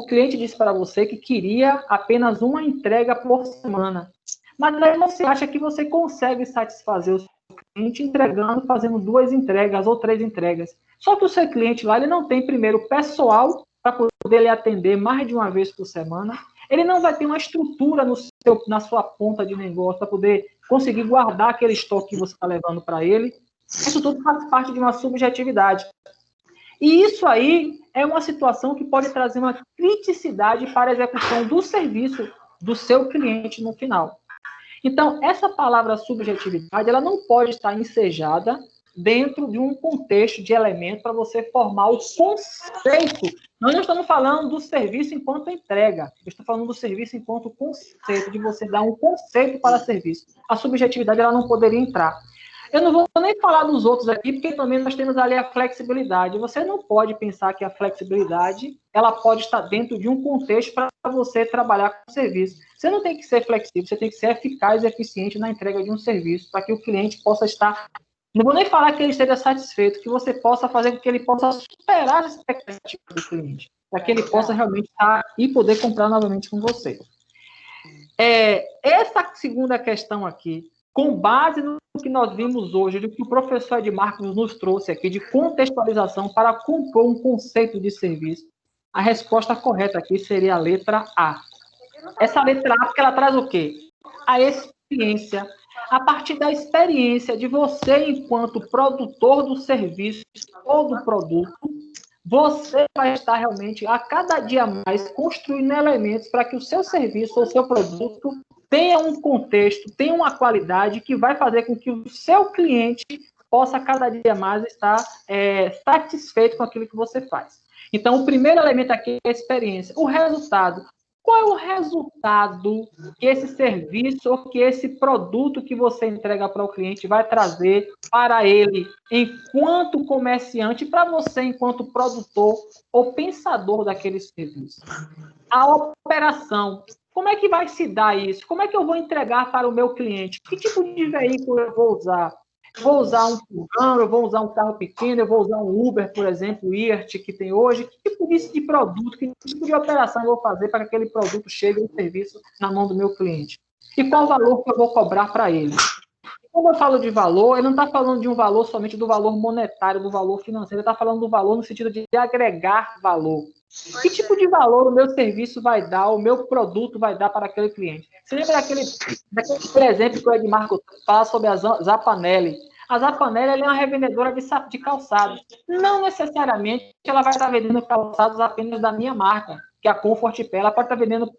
cliente disse para você que queria apenas uma entrega por semana. Mas aí você acha que você consegue satisfazer o cliente entregando, fazendo 2 entregas ou 3 entregas. Só que o seu cliente lá, ele não tem primeiro pessoal para poder lhe atender mais de uma vez por semana. Ele não vai ter uma estrutura na sua ponta de negócio para poder conseguir guardar aquele estoque que você está levando para ele. Isso tudo faz parte de uma subjetividade. E isso aí é uma situação que pode trazer uma criticidade para a execução do serviço do seu cliente no final. Então, essa palavra subjetividade, ela não pode estar ensejada dentro de um contexto de elemento para você formar o conceito. Nós não estamos falando do serviço enquanto entrega. Eu estou falando do serviço enquanto conceito, de você dar um conceito para serviço. A subjetividade, ela não poderia entrar. Eu não vou nem falar dos outros aqui, porque também nós temos ali a flexibilidade. Você não pode pensar que a flexibilidade ela pode estar dentro de um contexto para você trabalhar com o serviço. Você não tem que ser flexível, você tem que ser eficaz e eficiente na entrega de um serviço, para que o cliente possa estar... Não vou nem falar que ele esteja satisfeito, que você possa fazer com que ele possa superar as expectativas do cliente, para que ele possa realmente estar e poder comprar novamente com você. Essa segunda questão aqui, com base no que nós vimos hoje, do que o professor Ed Marcos nos trouxe aqui, de contextualização para compor um conceito de serviço, a resposta correta aqui seria a letra A. Essa letra A, porque ela traz o quê? A experiência. A partir da experiência de você, enquanto produtor do serviço ou do produto, você vai estar realmente, a cada dia mais, construindo elementos para que o seu serviço ou o seu produto tenha um contexto, tenha uma qualidade que vai fazer com que o seu cliente possa cada dia mais estar satisfeito com aquilo que você faz. Então, o primeiro elemento aqui é a experiência. O resultado. Qual é o resultado que esse serviço ou que esse produto que você entrega para o cliente vai trazer para ele enquanto comerciante, para você enquanto produtor ou pensador daquele serviço? A operação. Como é que vai se dar isso? Como é que eu vou entregar para o meu cliente? Que tipo de veículo eu vou usar? Eu vou usar um furgão, eu vou usar um carro pequeno, eu vou usar um Uber, por exemplo, o IRT que tem hoje. Que tipo de produto, que tipo de operação eu vou fazer para que aquele produto chegue, o serviço, na mão do meu cliente? E qual o valor que eu vou cobrar para ele? quando eu falo de valor, ele não está falando de um valor somente do valor monetário, do valor financeiro, ele está falando do valor no sentido de agregar valor. Que tipo de valor o meu serviço vai dar, o meu produto vai dar para aquele cliente? Você lembra daquele exemplo que o Edmar fala sobre a Zapanelli? A Zapanelli ela é uma revendedora de calçados. Não necessariamente ela vai estar vendendo calçados apenas da minha marca, que é a Comfort Pé. Ela pode estar vendendo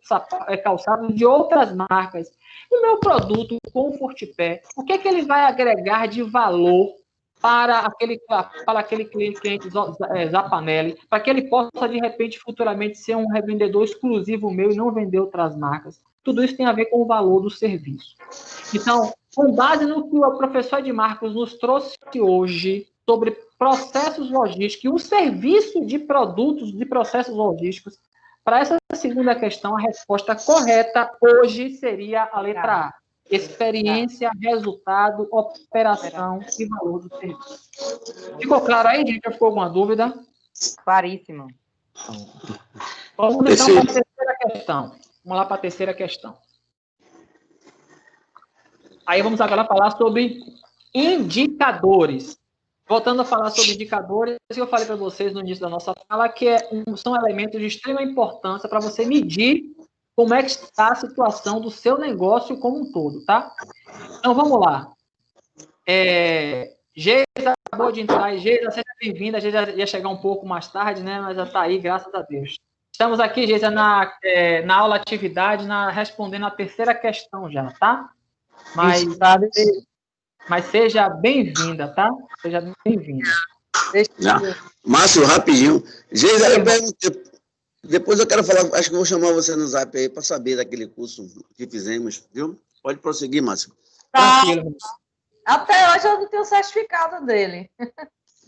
calçados de outras marcas. O meu produto, o Comfort Pé, o que é que ele vai agregar de valor para aquele cliente Zapanelli, para que ele possa, de repente, futuramente ser um revendedor exclusivo meu e não vender outras marcas? Tudo isso tem a ver com o valor do serviço. Então, com base no que o professor Ed Marcos nos trouxe hoje sobre processos logísticos e o serviço de produtos de processos logísticos, para essa segunda questão, a resposta correta hoje seria a letra A. Experiência, resultado, operação e valor do serviço. Ficou claro aí, gente? Ficou alguma dúvida? Claríssimo. Vamos então para a terceira questão. Vamos lá para a terceira questão. Aí vamos agora falar sobre indicadores. Voltando a falar sobre indicadores, eu falei para vocês no início da nossa fala que são elementos de extrema importância para você medir como é que está a situação do seu negócio como um todo, tá? Então, vamos lá. Geisa acabou de entrar. Geisa, seja bem-vinda. A Geisa ia chegar um pouco mais tarde, né? Mas já está aí, graças a Deus. Estamos aqui, Geisa, na aula atividade, respondendo a terceira questão já, tá? Mas seja bem-vinda, tá? Seja bem-vinda. Márcio, rapidinho. Geisa, eu perguntei... Depois eu quero falar, acho que vou chamar você no Zap aí para saber daquele curso que fizemos, viu? Pode prosseguir, Márcio. Tá. Até hoje eu não tenho o certificado dele.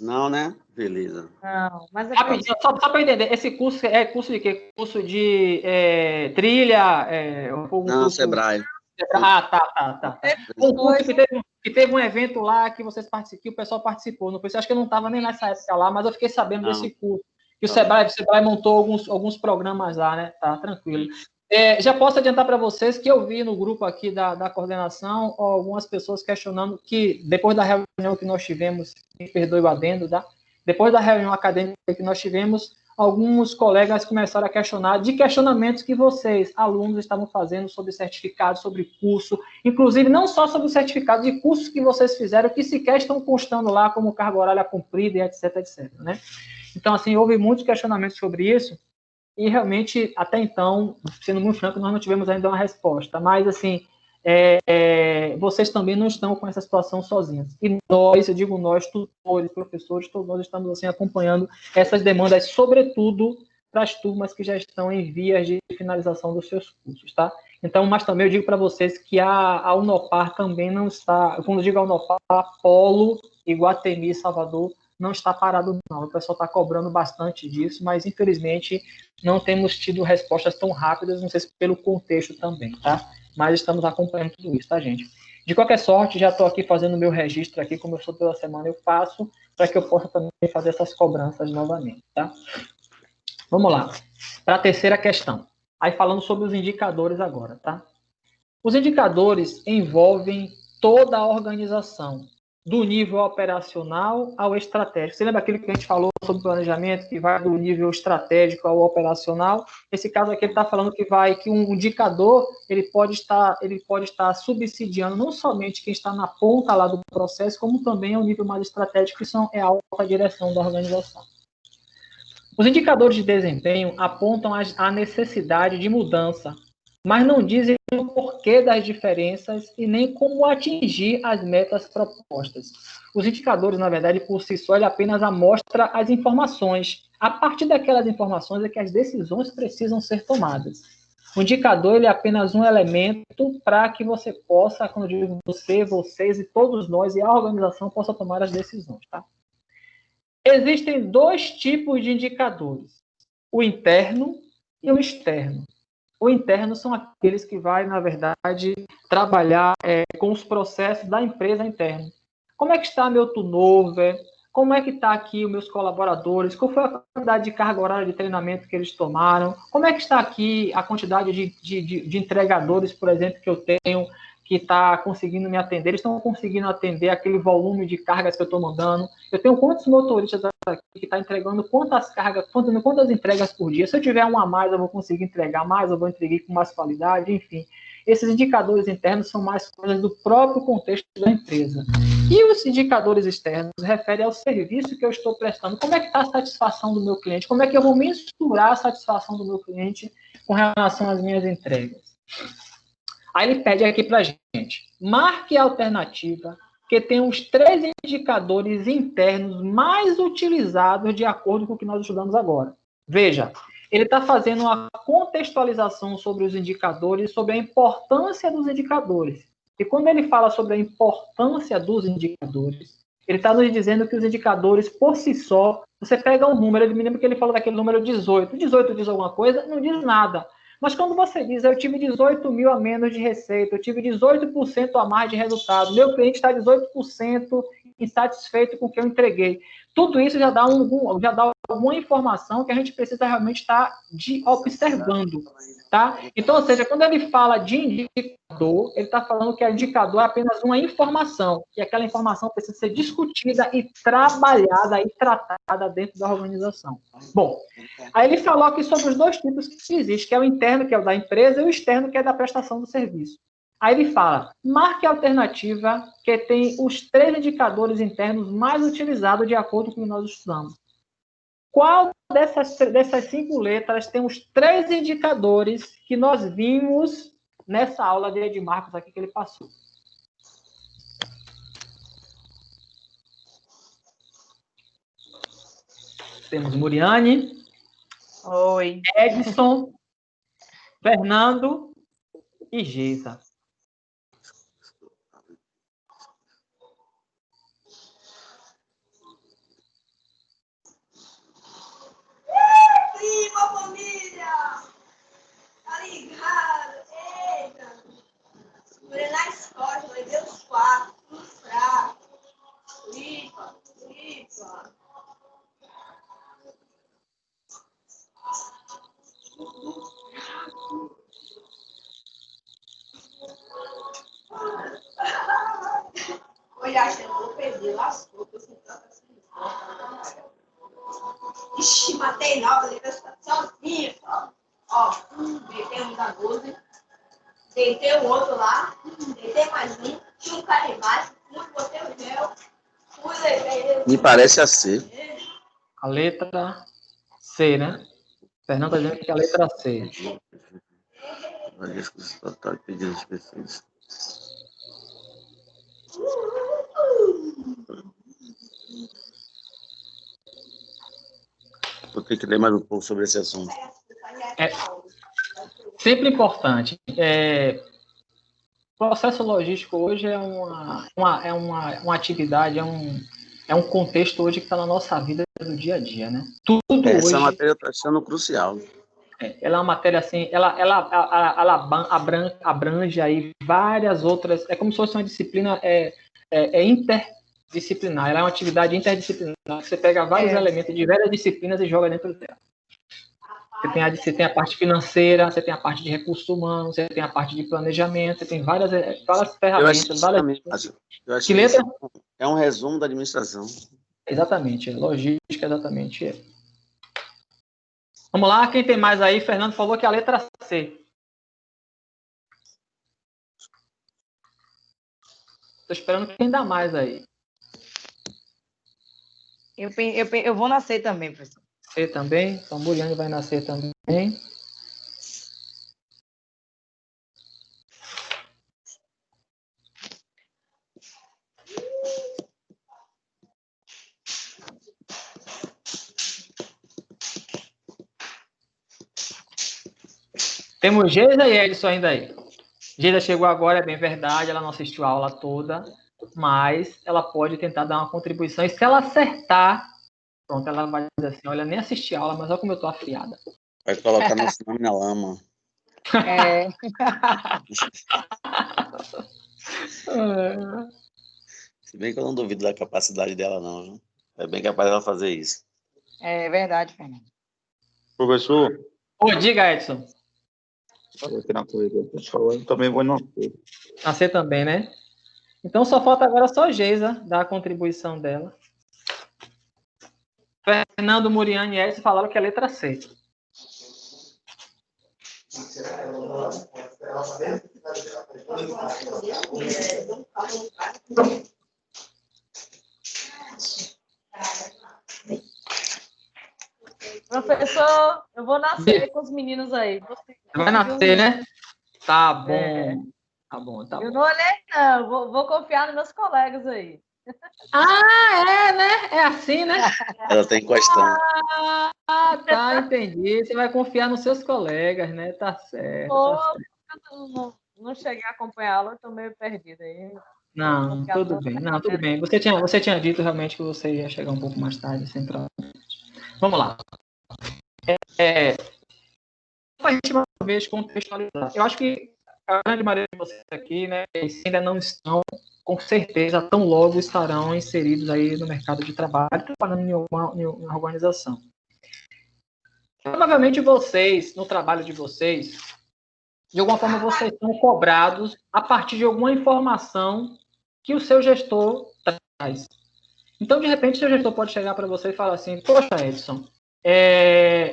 Não, né? Beleza. Não, mas rapidinho, só para entender, esse curso é curso de quê? Curso de trilha? Não, Sebrae. Tá. Um curso que teve um evento lá que vocês participaram, que o pessoal participou. Não foi, acho que eu não estava nem nessa época lá, mas eu fiquei sabendo desse curso. Que o Sebrae montou alguns programas lá, né? Tá, tranquilo. Já posso adiantar para vocês que eu vi no grupo aqui da coordenação algumas pessoas questionando que, depois da reunião que nós tivemos, me perdoe o adendo, tá? Depois da reunião acadêmica que nós tivemos, alguns colegas começaram a questionar de questionamentos que vocês, alunos, estavam fazendo sobre certificados, sobre curso, inclusive não só sobre o certificado de cursos que vocês fizeram, que sequer estão constando lá como carga horária cumprida e etc, né? Então, assim, houve muitos questionamentos sobre isso e realmente, até então, sendo muito franco, nós não tivemos ainda uma resposta. Mas, assim, vocês também não estão com essa situação sozinhos. E nós, eu digo nós, tutores, professores, todos nós estamos, assim, acompanhando essas demandas, sobretudo para as turmas que já estão em vias de finalização dos seus cursos, tá? Então, mas também eu digo para vocês que a Unopar também não está, quando eu digo a Unopar, Polo, Iguatemi, Salvador, não está parado, não. O pessoal está cobrando bastante disso, mas, infelizmente, não temos tido respostas tão rápidas, não sei se pelo contexto também, tá? Mas estamos acompanhando tudo isso, tá, gente? De qualquer sorte, já estou aqui fazendo o meu registro aqui, como eu sou toda semana, eu faço, para que eu possa também fazer essas cobranças novamente, tá? Vamos lá. Para a terceira questão. Aí falando sobre os indicadores agora, tá? Os indicadores envolvem toda a organização, do nível operacional ao estratégico. Você lembra aquilo que a gente falou sobre planejamento, que vai do nível estratégico ao operacional? Esse caso aqui ele está falando que um indicador ele pode estar subsidiando não somente quem está na ponta lá do processo, como também ao nível mais estratégico, que é a alta direção da organização. Os indicadores de desempenho apontam a necessidade de mudança, mas não dizem o porquê das diferenças e nem como atingir as metas propostas. Os indicadores, na verdade, por si só, ele apenas amostra as informações. A partir daquelas informações é que as decisões precisam ser tomadas. O indicador ele é apenas um elemento para que você possa, quando eu digo você, vocês e todos nós e a organização possa tomar as decisões, tá? Existem dois tipos de indicadores, o interno e o externo. O interno são aqueles que vai, na verdade, trabalhar com os processos da empresa interna. Como é que está meu turnover? Como é que está aqui os meus colaboradores? Qual foi a quantidade de carga horária de treinamento que eles tomaram? Como é que está aqui a quantidade de entregadores, por exemplo, que eu tenho, que está conseguindo me atender, eles estão conseguindo atender aquele volume de cargas que eu estou mandando. Eu tenho quantos motoristas aqui que estão entregando quantas cargas, quantas entregas por dia. Se eu tiver uma a mais, eu vou conseguir entregar mais, eu vou entregar com mais qualidade, enfim. Esses indicadores internos são mais coisas do próprio contexto da empresa. E os indicadores externos referem ao serviço que eu estou prestando. Como é que está a satisfação do meu cliente? Como é que eu vou mensurar a satisfação do meu cliente com relação às minhas entregas? Aí ele pede aqui para a gente, marque a alternativa que tem os 3 indicadores internos mais utilizados de acordo com o que nós estudamos agora. Veja, ele está fazendo uma contextualização sobre os indicadores, sobre a importância dos indicadores. E quando ele fala sobre a importância dos indicadores, ele está nos dizendo que os indicadores, por si só, você pega um número, eu me lembro que ele falou daquele número 18. 18 diz alguma coisa? Não diz nada. Mas quando você diz, eu tive 18 mil a menos de receita, eu tive 18% a mais de resultado, meu cliente está 18% insatisfeito com o que eu entreguei. Tudo isso já dá alguma informação que a gente precisa realmente estar observando, tá? Então, ou seja, quando ele fala de indicador, ele está falando que o indicador é apenas uma informação, e aquela informação precisa ser discutida e trabalhada e tratada dentro da organização. Bom, aí ele falou aqui sobre os 2 tipos que existem, que é o interno, que é o da empresa, e o externo, que é da prestação do serviço. Aí ele fala, marque a alternativa que tem os 3 indicadores internos mais utilizados de acordo com o que nós estudamos. Qual dessas 5 letras tem os 3 indicadores que nós vimos nessa aula de Edmarcos aqui que ele passou? Temos Muriane. Oi. Edson, Fernando e Geisa. Prima, família! Tá ligado? Eita! Segurei na escola, levei os 4, tudo fraco. Limpa. Olha, acho que eu vou perder, lascou, tô sentado assim. Ixi, matei 9, levei os 4 sozinho. Ó, deitei um da 12, deitei o outro lá, deitei mais um, tinha um cara embaixo, botei o gel, levei ele. Me parece a C. A letra C, né? Fernando está dizendo que é a letra C. Pedidos específicos. Vou ter que ler mais um pouco sobre esse assunto. É sempre importante. Processo logístico hoje é uma atividade, é um contexto hoje que está na nossa vida do dia a dia, né? Tudo Essa hoje, matéria está sendo crucial. Ela é uma matéria assim, ela abrange aí várias outras, é como se fosse uma disciplina interdisciplinar, ela é uma atividade interdisciplinar, você pega vários elementos de várias disciplinas e joga dentro dela. Você tem a parte financeira, você tem a parte de recursos humanos, você tem a parte de planejamento, você tem várias ferramentas. Eu acho que é um resumo da administração. Exatamente, logística, exatamente. Vamos lá, quem tem mais aí? Fernando falou que é a letra C. Estou esperando quem dá mais aí. Eu vou nascer também, professor. C também? Então, Muriane vai nascer também. Temos Geisa e Edson ainda aí. Geisa chegou agora, é bem verdade, ela não assistiu a aula toda, mas ela pode tentar dar uma contribuição, e se ela acertar, pronto, ela vai dizer assim, olha, nem assisti a aula, mas olha como eu estou afiada. Vai colocar nosso nome na lama. Se bem que eu não duvido da capacidade dela, não. Viu? É bem capaz dela fazer isso. É verdade, Fernando. Professor? Diga, Edson. Falou aqui na correria. Pessoal, eu também vou nascer. Nascer também, né? Então só falta agora só a Geisa dar a contribuição dela. Fernando, Muriane e Edson falaram que é a letra C. Professor, eu vou nascer com os meninos aí. Você vai nascer, né? Tá bom. Tá bom, tá bom. Eu não olhei, não. Vou confiar nos meus colegas aí. É, né? É assim, né? Ela tá encostando. Tá, entendi. Você vai confiar nos seus colegas, né? Tá certo. Tá certo. Não cheguei a acompanhá-la, estou meio perdida aí. Não, tudo bem. Não, tudo bem. Você tinha dito realmente que você ia chegar um pouco mais tarde, sem problema. Vamos lá. Para a gente mais uma vez contextualizar. Eu acho que a grande maioria de vocês aqui, né, eles ainda não estão, com certeza, tão logo estarão inseridos aí no mercado de trabalho, trabalhando em uma organização. Provavelmente vocês, no trabalho de vocês, de alguma forma vocês são cobrados a partir de alguma informação que o seu gestor traz. Então, de repente, o seu gestor pode chegar para você e falar assim: poxa, Edson,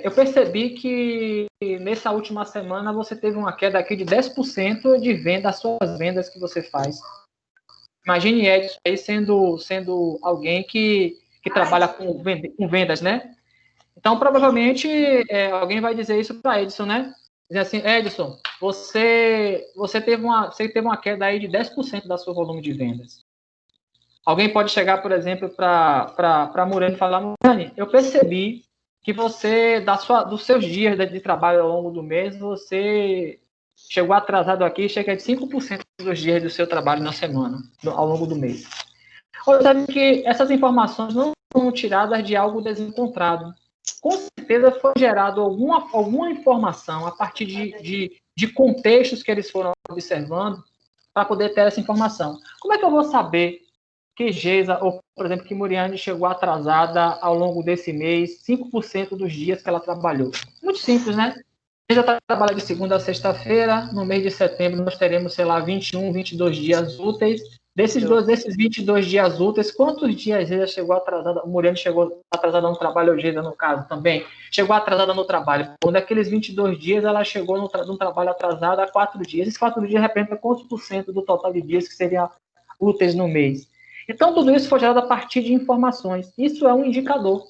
eu percebi que nessa última semana você teve uma queda aqui de 10% de venda, das suas vendas que você faz. Imagine Edson aí sendo alguém que trabalha com vendas, né? Então, provavelmente, alguém vai dizer isso para Edson, né? Dizer assim: Edson, você teve uma queda aí de 10% do seu volume de vendas. Alguém pode chegar, por exemplo, para Muriane e falar: Muriane, eu percebi que você, dos seus dias de trabalho ao longo do mês, você chegou atrasado aqui, chega de 5% dos dias do seu trabalho na semana, ao longo do mês. Ou sabe que essas informações não são tiradas de algo desencontrado. Com certeza foi gerado alguma informação a partir de contextos que eles foram observando para poder ter essa informação. Como é que eu vou saber que Geisa, ou, por exemplo, que Muriane chegou atrasada ao longo desse mês, 5% dos dias que ela trabalhou? Muito simples, né? Geisa trabalha de segunda a sexta-feira, no mês de setembro nós teremos, sei lá, 21, 22 dias úteis. Desses 22 dias úteis, quantos dias Geisa chegou atrasada? Muriane chegou atrasada no trabalho, ou Geisa, no caso, também, chegou atrasada no trabalho. Naqueles 22 dias, ela chegou no trabalho atrasada há 4 dias. Esses 4 dias representam quantos por cento do total de dias que seriam úteis no mês? Então, tudo isso foi gerado a partir de informações. Isso é um indicador.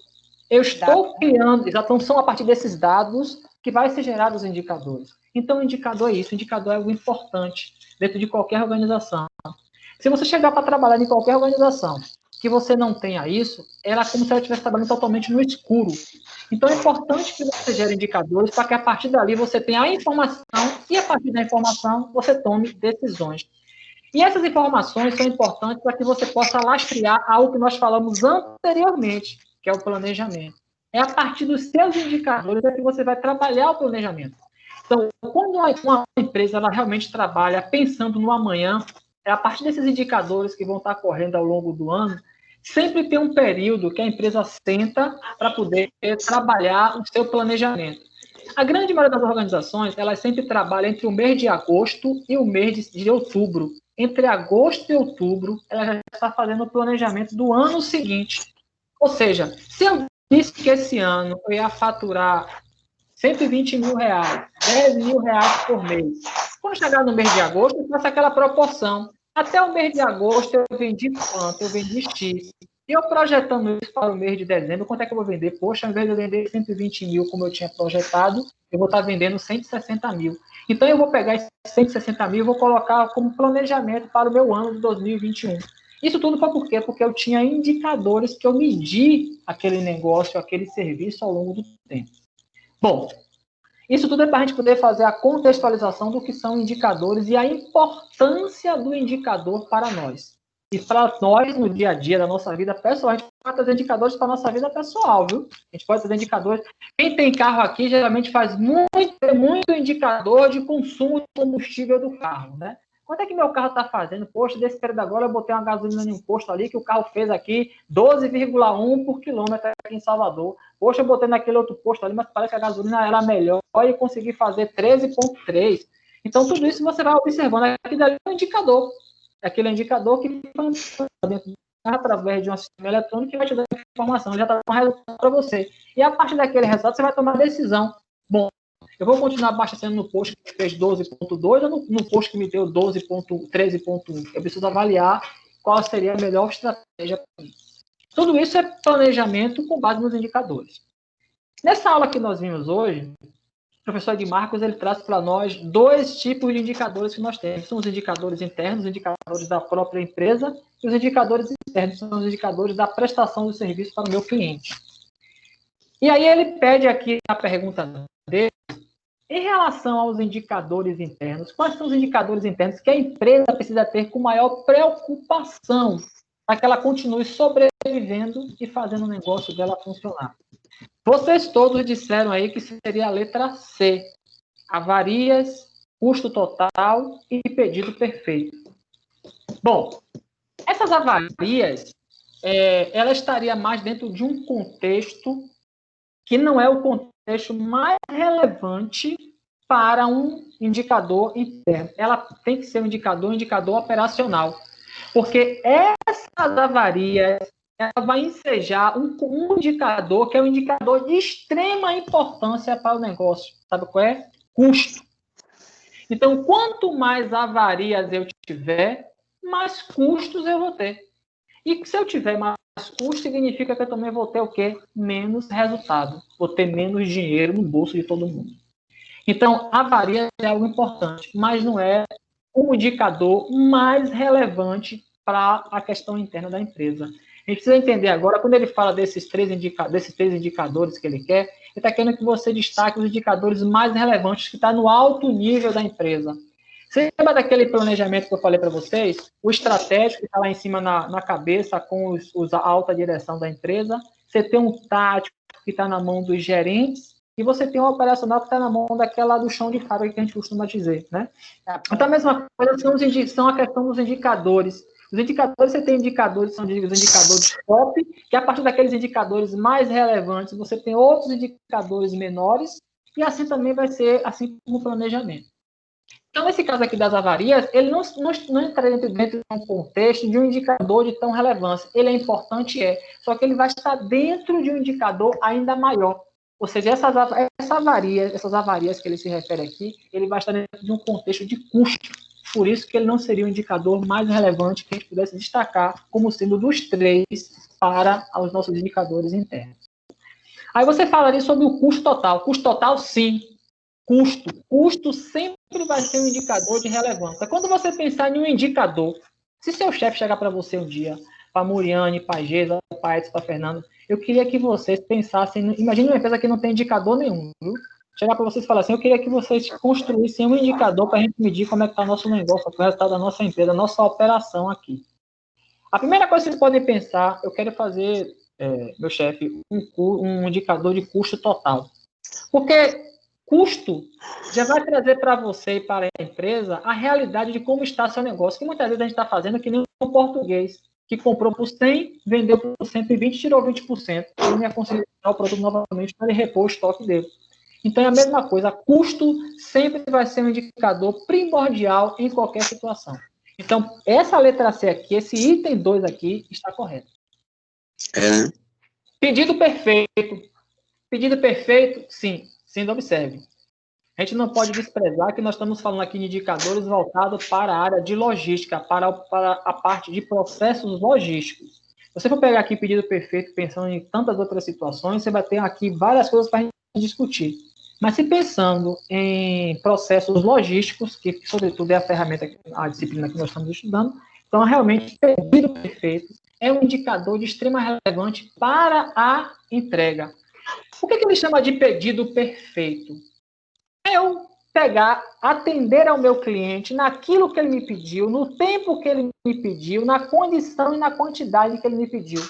Eu estou criando, então são a partir desses dados que vai ser gerados os indicadores. Então, o indicador é isso. O indicador é algo importante dentro de qualquer organização. Se você chegar para trabalhar em qualquer organização que você não tenha isso, ela é como se ela estivesse trabalhando totalmente no escuro. Então, é importante que você gere indicadores para que, a partir dali, você tenha a informação e, a partir da informação, você tome decisões. E essas informações são importantes para que você possa lastrear algo que nós falamos anteriormente, que é o planejamento. É a partir dos seus indicadores que você vai trabalhar o planejamento. Então, quando uma empresa ela realmente trabalha pensando no amanhã, é a partir desses indicadores que vão estar correndo ao longo do ano, sempre tem um período que a empresa senta para poder trabalhar o seu planejamento. A grande maioria das organizações, elas sempre trabalham entre o mês de agosto e o mês de outubro. Entre agosto e outubro, ela já está fazendo o planejamento do ano seguinte. Ou seja, se eu disse que esse ano eu ia faturar 120 mil reais, 10 mil reais por mês, quando chegar no mês de agosto, eu faço aquela proporção. Até o mês de agosto eu vendi quanto? Eu vendi X. E eu projetando isso para o mês de dezembro, quanto é que eu vou vender? Poxa, ao invés de eu vender 120 mil como eu tinha projetado, eu vou estar vendendo 160 mil. Então, eu vou pegar esses 160 mil e vou colocar como planejamento para o meu ano de 2021. Isso tudo foi por quê? Porque eu tinha indicadores que eu medi aquele negócio, aquele serviço ao longo do tempo. Bom, isso tudo é para a gente poder fazer a contextualização do que são indicadores e a importância do indicador para nós. E para nós, no dia a dia da nossa vida pessoal, a gente pode trazer indicadores para a nossa vida pessoal, viu? A gente pode trazer indicadores. Quem tem carro aqui, geralmente faz muito indicador de consumo de combustível do carro, né? Quanto é que meu carro está fazendo? Poxa, desse período agora eu botei uma gasolina em um posto ali que o carro fez aqui 12,1 por quilômetro aqui em Salvador. Poxa, eu botei naquele outro posto ali, mas parece que a gasolina era melhor e consegui fazer 13,3. Então, tudo isso você vai observando. Aquilo ali é um indicador. Aquele indicador que dentro através de um sistema eletrônico que vai te dar informação, já está dando um resultado para você. E a partir daquele resultado, você vai tomar a decisão. Bom, eu vou continuar abastecendo no posto que fez 12,2 ou no posto que me deu 13,1. Eu preciso avaliar qual seria a melhor estratégia para mim. Tudo isso é planejamento com base nos indicadores. Nessa aula que nós vimos hoje, o professor Edmarcos ele traz para nós 2 tipos de indicadores que nós temos. São os indicadores internos, os indicadores da própria empresa, e os indicadores externos, são os indicadores da prestação do serviço para o meu cliente. E aí ele pede aqui a pergunta dele, em relação aos indicadores internos, quais são os indicadores internos que a empresa precisa ter com maior preocupação para que ela continue sobrevivendo e fazendo o negócio dela funcionar? Vocês todos disseram aí que seria a letra C, avarias, custo total e pedido perfeito. Bom, essas avarias, ela estaria mais dentro de um contexto que não é o contexto mais relevante para um indicador interno. Ela tem que ser um indicador operacional. Porque essas avarias, ela vai ensejar um indicador que é um indicador de extrema importância para o negócio. Sabe qual é? Custo. Então, quanto mais avarias eu tiver, mais custos eu vou ter. E se eu tiver mais custo, significa que eu também vou ter o quê? Menos resultado. Vou ter menos dinheiro no bolso de todo mundo. Então, avaria é algo importante, mas não é o indicador mais relevante para a questão interna da empresa. A gente precisa entender agora, quando ele fala desses três indicadores que ele quer, ele está querendo que você destaque os indicadores mais relevantes que estão no alto nível da empresa. Você lembra daquele planejamento que eu falei para vocês? O estratégico que está lá em cima na cabeça com a alta direção da empresa. Você tem um tático que está na mão dos gerentes e você tem um operacional que está na mão daquela do chão de fábrica que a gente costuma dizer, né? Então, a mesma coisa são a questão dos indicadores. Os indicadores, você tem indicadores, são os indicadores top, que a partir daqueles indicadores mais relevantes, você tem outros indicadores menores, e assim também vai ser assim como o planejamento. Então, nesse caso aqui das avarias, ele não entra dentro de um contexto de um indicador de tão relevância. Ele é importante, só que ele vai estar dentro de um indicador ainda maior. Ou seja, essas avarias que ele se refere aqui, ele vai estar dentro de um contexto de custo. Por isso que ele não seria o indicador mais relevante que a gente pudesse destacar como sendo dos 3 para os nossos indicadores internos. Aí você falaria sobre o custo total. Custo total, sim. Custo sempre vai ser um indicador de relevância. Quando você pensar em um indicador, se seu chefe chegar para você um dia, para a Muriane, para a Geisa, para a Edson, para a Fernanda, eu queria que vocês pensassem, imagine uma empresa que não tem indicador nenhum, viu? Chegar para vocês e falar assim, eu queria que vocês construíssem um indicador para a gente medir como é que está o nosso negócio, o resultado da nossa empresa, da nossa operação aqui. A primeira coisa que vocês podem pensar, eu quero fazer, meu chefe, um indicador de custo total. Porque custo já vai trazer para você e para a empresa a realidade de como está seu negócio, que muitas vezes a gente está fazendo que nem um português, que comprou por 100, vendeu por 120, tirou 20%. Ele não ia conseguir tirar o produto novamente para ele repor o estoque dele. Então, é a mesma coisa. Custo sempre vai ser um indicador primordial em qualquer situação. Então, essa letra C aqui, esse item 2 aqui, está correto. Pedido perfeito. Pedido perfeito, sim. Sim, observe. A gente não pode desprezar que nós estamos falando aqui de indicadores voltados para a área de logística, para a parte de processos logísticos. Se você for pegar aqui pedido perfeito, pensando em tantas outras situações, você vai ter aqui várias coisas para a gente discutir. Mas se pensando em processos logísticos, que sobretudo é a ferramenta, a disciplina que nós estamos estudando, então realmente pedido perfeito é um indicador de extrema relevância para a entrega. O que ele chama de pedido perfeito? Eu pegar, atender ao meu cliente naquilo que ele me pediu, no tempo que ele me pediu, na condição e na quantidade que ele me pediu.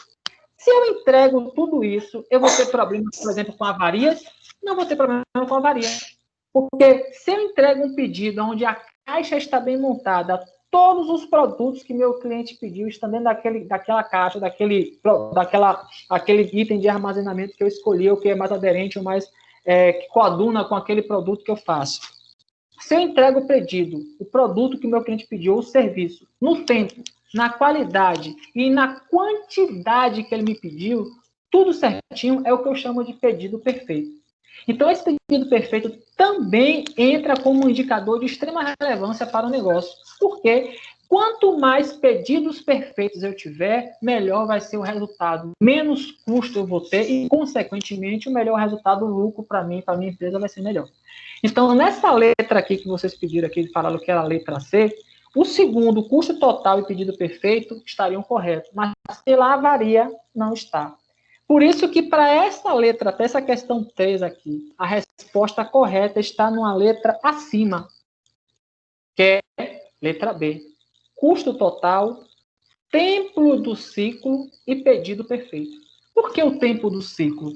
Se eu entrego tudo isso, eu vou ter problemas, por exemplo, com avarias? Não vou ter problema com avaria. Porque se eu entrego um pedido onde a caixa está bem montada, todos os produtos que meu cliente pediu estão dentro daquela caixa, aquele item de armazenamento que eu escolhi, o que é mais aderente, ou mais que coaduna com aquele produto que eu faço. Se eu entrego o pedido, o produto que o meu cliente pediu, o serviço, no tempo, na qualidade e na quantidade que ele me pediu, tudo certinho, é o que eu chamo de pedido perfeito. Então, esse pedido perfeito também entra como um indicador de extrema relevância para o negócio. Porque quanto mais pedidos perfeitos eu tiver, melhor vai ser o resultado. Menos custo eu vou ter e, consequentemente, o melhor resultado, o lucro para mim, para a minha empresa, vai ser melhor. Então, nessa letra aqui que vocês pediram aqui, falaram que era a letra C, o segundo, custo total e pedido perfeito, estariam corretos. Mas pela avaria, não está. Por isso que para essa letra, para essa questão 3 aqui, a resposta correta está numa letra acima, que é letra B. Custo total, tempo do ciclo e pedido perfeito. Por que o tempo do ciclo?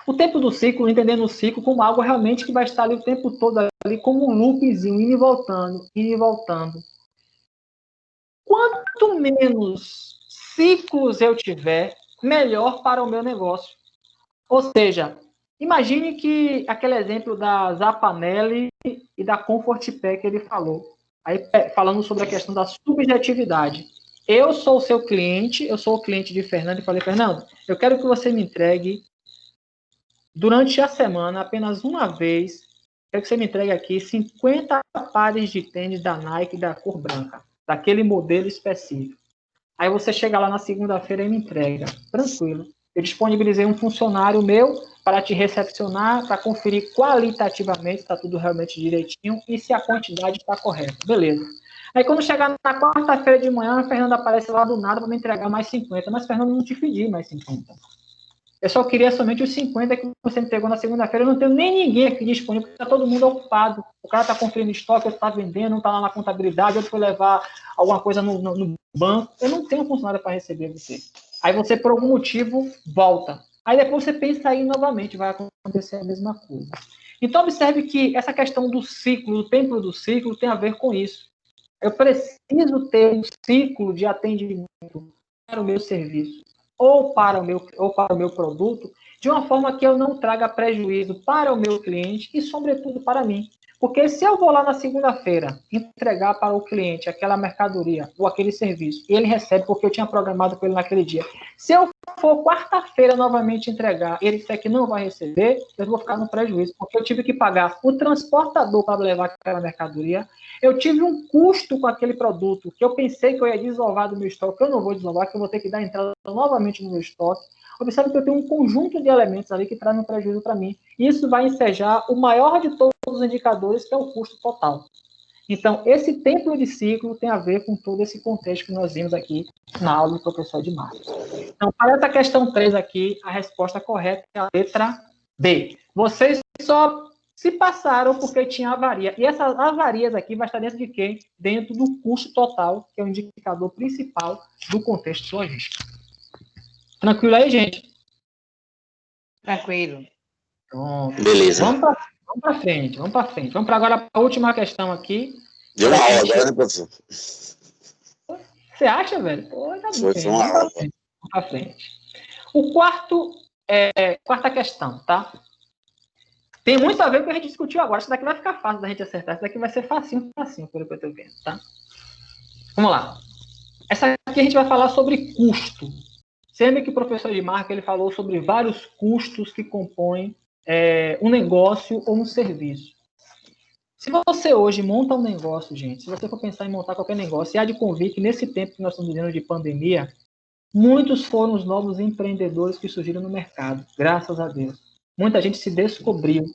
O tempo do ciclo, entendendo o ciclo como algo realmente que vai estar ali o tempo todo, ali como um loopzinho, indo e voltando, indo e voltando. Quanto menos ciclos eu tiver, melhor para o meu negócio. Ou seja, imagine que aquele exemplo da Zapanelli e da Comfort Pé que ele falou. Aí, falando sobre a questão da subjetividade. Eu sou o seu cliente, eu sou o cliente de Fernando, e falei, Fernando, eu quero que você me entregue durante a semana, apenas uma vez, quero que você me entregue aqui 50 pares de tênis da Nike da cor branca, daquele modelo específico. Aí você chega lá na segunda-feira e me entrega. Tranquilo. Eu disponibilizei um funcionário meu para te recepcionar, para conferir qualitativamente se está tudo realmente direitinho e se a quantidade está correta. Beleza. Aí quando chegar na quarta-feira de manhã, a Fernanda aparece lá do nada para me entregar mais 50. Mas, Fernando, não te pedi mais 50. Eu só queria somente os 50 que você me entregou na segunda-feira. Eu não tenho nem ninguém aqui disponível, porque está todo mundo ocupado. O cara está conferindo estoque, outro está vendendo, um está lá na contabilidade, outro foi levar alguma coisa no banco. Eu não tenho funcionário para receber você. Aí você, por algum motivo, volta. Aí depois você pensa aí novamente, vai acontecer a mesma coisa. Então, observe que essa questão do ciclo, do tempo do ciclo, tem a ver com isso. Eu preciso ter um ciclo de atendimento para o meu serviço ou para o meu produto, de uma forma que eu não traga prejuízo para o meu cliente e, sobretudo, para mim. Porque se eu vou lá na segunda-feira entregar para o cliente aquela mercadoria ou aquele serviço, e ele recebe porque eu tinha programado com ele naquele dia, se eu for quarta-feira novamente entregar e ele disser que não vai receber, eu vou ficar no prejuízo, porque eu tive que pagar o transportador para levar aquela mercadoria, eu tive um custo com aquele produto que eu pensei que eu ia desovar do meu estoque, que eu não vou desovar, que eu vou ter que dar entrada novamente no meu estoque. Observe que eu tenho um conjunto de elementos ali que trazem um prejuízo para mim. E isso vai ensejar o maior de todos os indicadores, que é o custo total. Então, esse tempo de ciclo tem a ver com todo esse contexto que nós vimos aqui na aula do professor Edmar. Então, para essa questão 3 aqui, a resposta correta é a letra B. Vocês só se passaram porque tinha avaria. E essas avarias aqui vai estar dentro de quê? Dentro do custo total, que é o indicador principal do contexto logístico. Tranquilo aí, gente? Tranquilo. Pronto. Beleza. Vamos para frente. Vamos para agora para a última questão aqui. Deu uma aula agora, né, professor? Você acha, velho? Pô, tá Foi uma aula. Vamos para frente. O quarta questão, tá? Tem muito a ver com o que a gente discutiu agora. Isso daqui vai ficar fácil da gente acertar. Isso daqui vai ser facinho, pelo que eu estou vendo, tá? Vamos lá. Essa aqui a gente vai falar sobre custo. Sempre que o professor Edmar, ele falou sobre vários custos que compõem um negócio ou um serviço. Se você hoje monta um negócio, gente, se você for pensar em montar qualquer negócio, e há de convir que nesse tempo que nós estamos vivendo de pandemia, muitos foram os novos empreendedores que surgiram no mercado, graças a Deus. Muita gente se descobriu.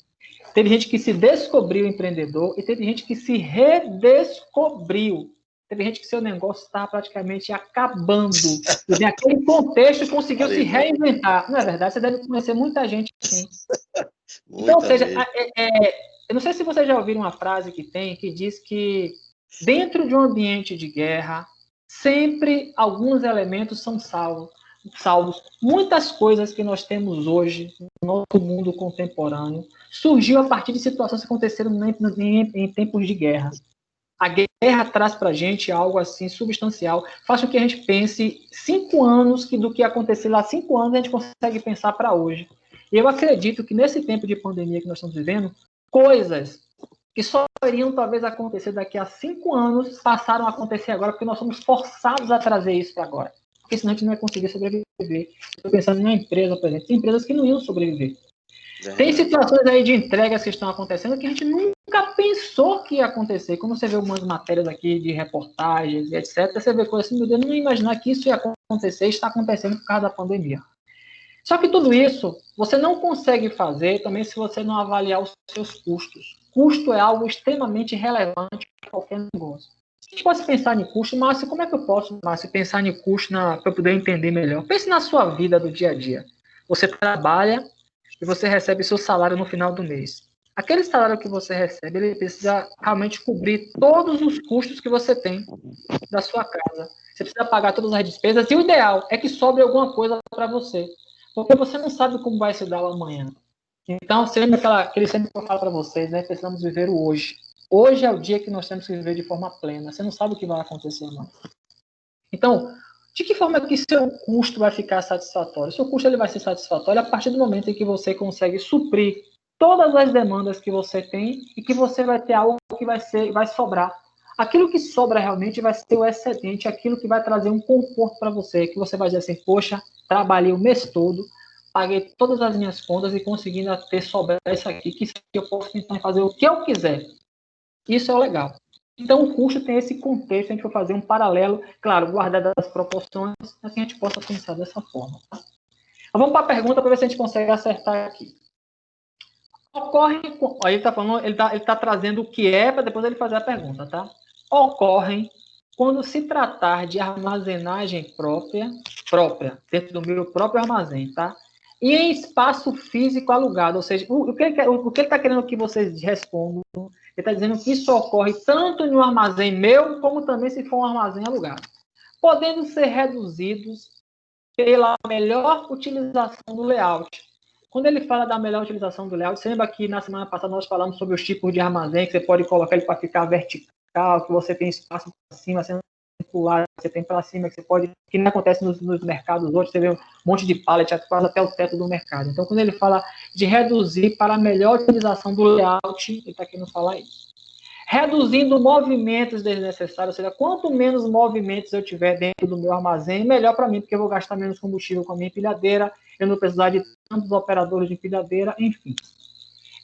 Teve gente que se descobriu empreendedor e teve gente que se redescobriu. Teve gente que seu negócio estava praticamente acabando. E naquele contexto conseguiu se reinventar. Não é verdade? Você deve conhecer muita gente assim. Então, ou seja, eu não sei se vocês já ouviram uma frase que diz que dentro de um ambiente de guerra, sempre alguns elementos são salvos. Muitas coisas que nós temos hoje no nosso mundo contemporâneo surgiu a partir de situações que aconteceram em tempos de guerra. A guerra traz para a gente algo assim substancial, faz com que a gente pense 5 anos do que aconteceu lá 5 anos, a gente consegue pensar para hoje. E eu acredito que nesse tempo de pandemia que nós estamos vivendo, coisas que só iriam talvez acontecer daqui a 5 anos passaram a acontecer agora, porque nós somos forçados a trazer isso para agora. Porque senão a gente não vai conseguir sobreviver. Estou pensando em uma empresa, por exemplo, tem empresas que não iam sobreviver. Tem situações aí de entregas que estão acontecendo que a gente nunca pensou que ia acontecer. Quando você vê algumas matérias aqui de reportagens, etc., você vê coisas assim, meu Deus, não ia imaginar que isso ia acontecer, está acontecendo por causa da pandemia. Só que tudo isso você não consegue fazer também se você não avaliar os seus custos. Custo é algo extremamente relevante para qualquer negócio. A gente pode pensar em custo, Márcio, como é que eu posso, Márcio, pensar em custo para eu poder entender melhor? Pense na sua vida do dia a dia. Você trabalha e você recebe seu salário no final do mês. Aquele salário que você recebe, ele precisa realmente cobrir todos os custos que você tem da sua casa. Você precisa pagar todas as despesas e o ideal é que sobre alguma coisa para você. Porque você não sabe como vai se dar o amanhã. Então, você lembra aquele sempre que eu falo para vocês, né? Precisamos viver o hoje. Hoje é o dia que nós temos que viver de forma plena. Você não sabe o que vai acontecer amanhã. Então, de que forma que seu custo vai ficar satisfatório? Seu custo ele vai ser satisfatório a partir do momento em que você consegue suprir todas as demandas que você tem e que você vai ter algo que vai sobrar. Aquilo que sobra realmente vai ser o excedente, aquilo que vai trazer um conforto para você, que você vai dizer assim, poxa, trabalhei o mês todo, paguei todas as minhas contas e conseguindo ter sobrar isso aqui, que eu posso tentar fazer o que eu quiser. Isso é o legal. Então, o custo tem esse contexto, a gente vai fazer um paralelo, claro, guardado as proporções, assim a gente possa pensar dessa forma. Tá? Então, vamos para a pergunta para ver se a gente consegue acertar aqui. Ocorrem, aí ele está falando, ele tá trazendo o que é para depois ele fazer a pergunta, tá? Ocorrem quando se tratar de armazenagem própria, dentro do meu próprio armazém, tá? E em espaço físico alugado, ou seja, o que ele está querendo que vocês respondam, ele está dizendo que isso ocorre tanto em um armazém meu, como também se for um armazém alugado, podendo ser reduzidos pela melhor utilização do layout. Quando ele fala da melhor utilização do layout, você lembra que na semana passada nós falamos sobre os tipos de armazém, que você pode colocar ele para ficar vertical, que você tem espaço para cima, circular, você tem para cima, que você pode, que não acontece nos mercados hoje, você vê um monte de pallet quase até o teto do mercado. Então, quando ele fala de reduzir para a melhor utilização do layout, ele está querendo falar isso. Reduzindo movimentos desnecessários, ou seja, quanto menos movimentos eu tiver dentro do meu armazém, melhor para mim, porque eu vou gastar menos combustível com a minha empilhadeira, eu não vou precisar de tantos operadores de empilhadeira, enfim.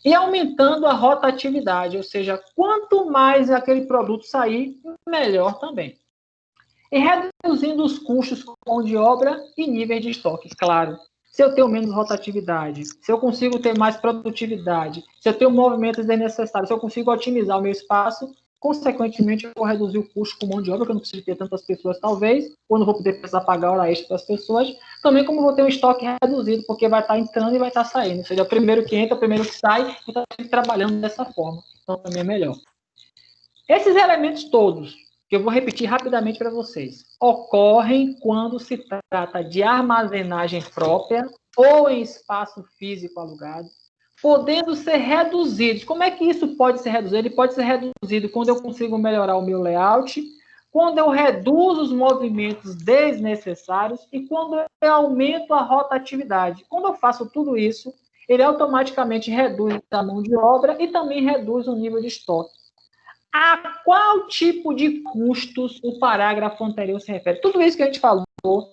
E aumentando a rotatividade, ou seja, quanto mais aquele produto sair, melhor também. E reduzindo os custos com mão de obra e níveis de estoque, claro. Se eu tenho menos rotatividade, se eu consigo ter mais produtividade, se eu tenho movimentos desnecessários, se eu consigo otimizar o meu espaço, consequentemente eu vou reduzir o custo com mão de obra, que eu não preciso ter tantas pessoas talvez, ou não vou poder precisar pagar hora extra para as pessoas, também como vou ter um estoque reduzido, porque vai estar entrando e vai estar saindo, ou seja, o primeiro que entra, o primeiro que sai, e está trabalhando dessa forma, então também é melhor. Esses elementos todos, que eu vou repetir rapidamente para vocês, ocorrem quando se trata de armazenagem própria ou em espaço físico alugado, podendo ser reduzidos. Como é que isso pode ser reduzido? Ele pode ser reduzido quando eu consigo melhorar o meu layout, quando eu reduzo os movimentos desnecessários e quando eu aumento a rotatividade. Quando eu faço tudo isso, ele automaticamente reduz a mão de obra e também reduz o nível de estoque. A qual tipo de custos o parágrafo anterior se refere? Tudo isso que a gente falou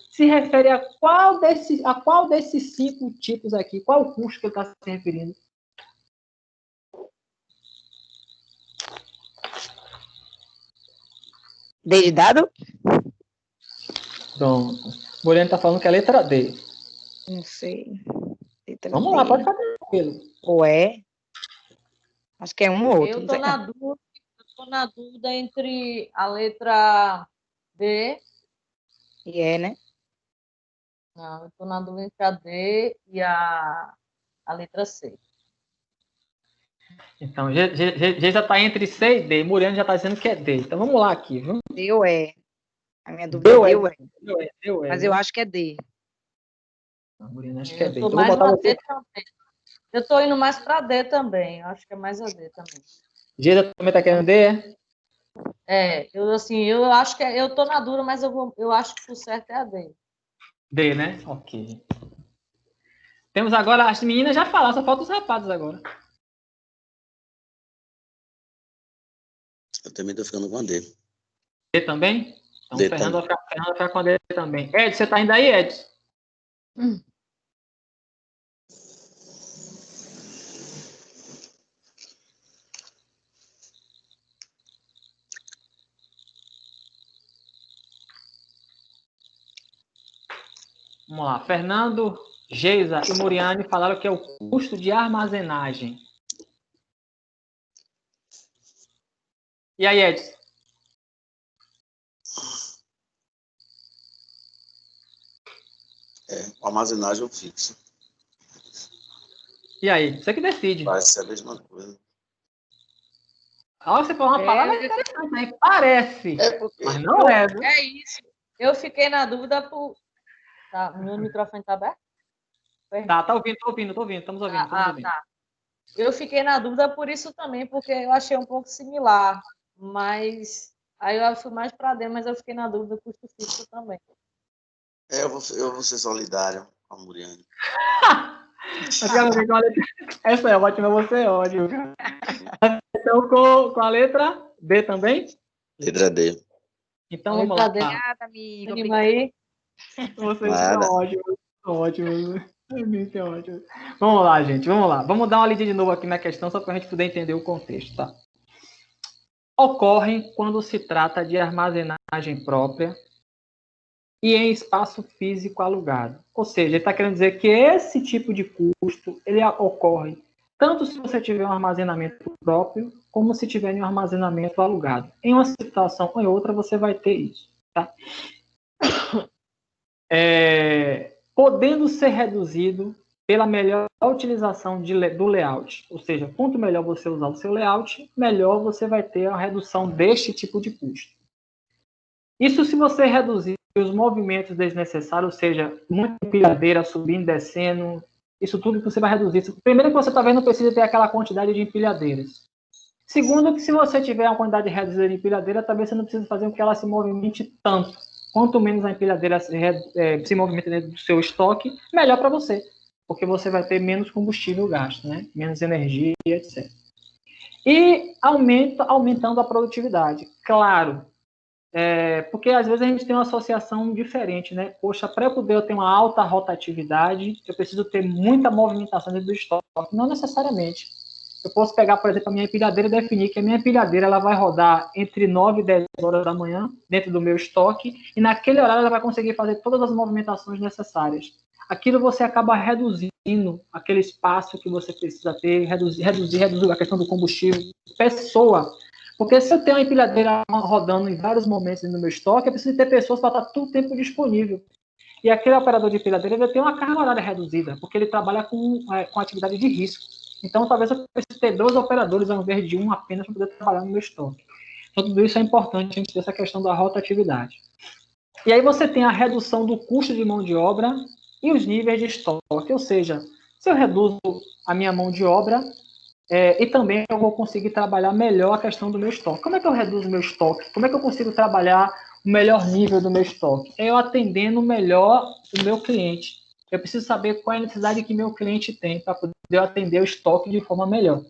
se refere a qual desses 5 tipos aqui? Qual o custo que ele está se referindo? D de dado? Pronto. Moreno está falando que é a letra D. Não sei. Letra Vamos D. lá, pode ficar tranquilo. Ou é? Acho que é um ou outro. Eu estou na dúvida entre a letra D. E é, né? Não, eu estou na dúvida entre a D e a letra C. Então, G já está entre C e D. Muriano já está dizendo que é D. Então, vamos lá aqui. Viu? D ou é? A minha dúvida é D ou é? Deu é. Mas eu acho que é D. Muriano, acho que é D. Eu Então, vou botar você. Eu estou indo mais para D também. Eu acho que é mais a D também. Geisa também está querendo D, é? Eu acho que eu tô na dúvida, mas eu acho que o certo é a D. D, né? Ok. Temos agora, as meninas já falaram, só falta os rapazes agora. Eu também tô ficando com a D. D também? Então D o Fernando também. vai ficar com a D também. Ed, você tá indo aí, Ed? Vamos lá. Fernando, Geisa e Muriane falaram que é o custo de armazenagem. E aí, Edson? Armazenagem eu fixo. E aí? Você que decide. Vai ser a mesma coisa. Você falou uma palavra interessante, né? Parece. Mas não é, viu? É isso. Eu fiquei na dúvida por... Tá, meu microfone tá aberto? Tá ouvindo, estamos ouvindo. Tá. Eu fiquei na dúvida por isso também, porque eu achei um pouco similar, mas aí eu fui mais para D, mas eu fiquei na dúvida do custo fixo também. Eu vou ser solidário com a Muriane. Essa é ótima, você é ótimo. Então, com a letra D também? Letra D. Então, vamos lá. Obrigada, amigo. Anima aí. Vocês são ótimos. Isso é ótimo. Vamos lá, gente. Vamos dar uma lida de novo aqui na questão, só para a gente poder entender o contexto, tá? Ocorrem quando se trata de armazenagem própria e em espaço físico alugado. Ou seja, ele está querendo dizer que esse tipo de custo ele ocorre tanto se você tiver um armazenamento próprio, como se tiver um armazenamento alugado. Em uma situação ou em outra, você vai ter isso. Tá? Podendo ser reduzido pela melhor utilização do layout. Ou seja, quanto melhor você usar o seu layout, melhor você vai ter a redução deste tipo de custo. Isso se você reduzir os movimentos desnecessários, ou seja, muita empilhadeira subindo, descendo, isso tudo que você vai reduzir. Primeiro que você talvez não precisa ter aquela quantidade de empilhadeiras. Segundo que se você tiver uma quantidade reduzida de empilhadeira, talvez você não precise fazer com que ela se movimente tanto. Quanto menos a empilhadeira se movimenta dentro do seu estoque, melhor para você. Porque você vai ter menos combustível gasto, né? Menos energia, etc. E aumentando a produtividade. Claro, porque às vezes a gente tem uma associação diferente, né? Poxa, para eu poder ter uma alta rotatividade, eu preciso ter muita movimentação dentro do estoque. Não necessariamente. Eu posso pegar, por exemplo, a minha empilhadeira e definir que a minha empilhadeira ela vai rodar entre 9 e 10 horas da manhã dentro do meu estoque e naquele horário ela vai conseguir fazer todas as movimentações necessárias. Aquilo você acaba reduzindo aquele espaço que você precisa ter, reduzir a questão do combustível. Pessoa. Porque se eu tenho uma empilhadeira rodando em vários momentos no meu estoque, eu preciso ter pessoas para estar todo o tempo disponível. E aquele operador de empilhadeira vai ter uma carga horária reduzida, porque ele trabalha com atividade de risco. Então, talvez eu precise ter 2 operadores ao invés de um apenas para poder trabalhar no meu estoque. Então, tudo isso é importante, a gente ter essa questão da rotatividade. E aí você tem a redução do custo de mão de obra e os níveis de estoque. Ou seja, se eu reduzo a minha mão de obra, e também eu vou conseguir trabalhar melhor a questão do meu estoque. Como é que eu reduzo o meu estoque? Como é que eu consigo trabalhar o melhor nível do meu estoque? É eu atendendo melhor o meu cliente. Eu preciso saber qual é a necessidade que meu cliente tem para poder atender o estoque de forma melhor.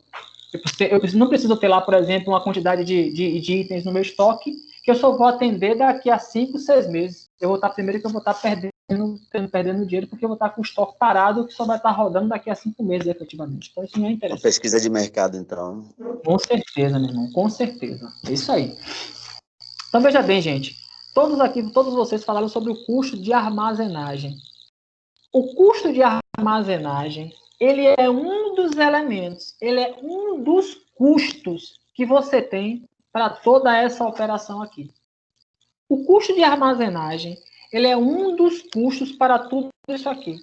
Eu não preciso ter lá, por exemplo, uma quantidade de itens no meu estoque que eu só vou atender daqui a 5, 6 meses. Eu vou estar primeiro que eu vou estar perdendo dinheiro porque eu vou estar com o estoque parado que só vai estar rodando daqui a 5 meses, efetivamente. Então, isso não é interessante. Uma pesquisa de mercado, então. Com certeza, meu irmão. Com certeza. É isso aí. Então, veja bem, gente. Todos vocês falaram sobre o custo de armazenagem. O custo de armazenagem, ele é um dos elementos, ele é um dos custos que você tem para toda essa operação aqui. O custo de armazenagem, ele é um dos custos para tudo isso aqui.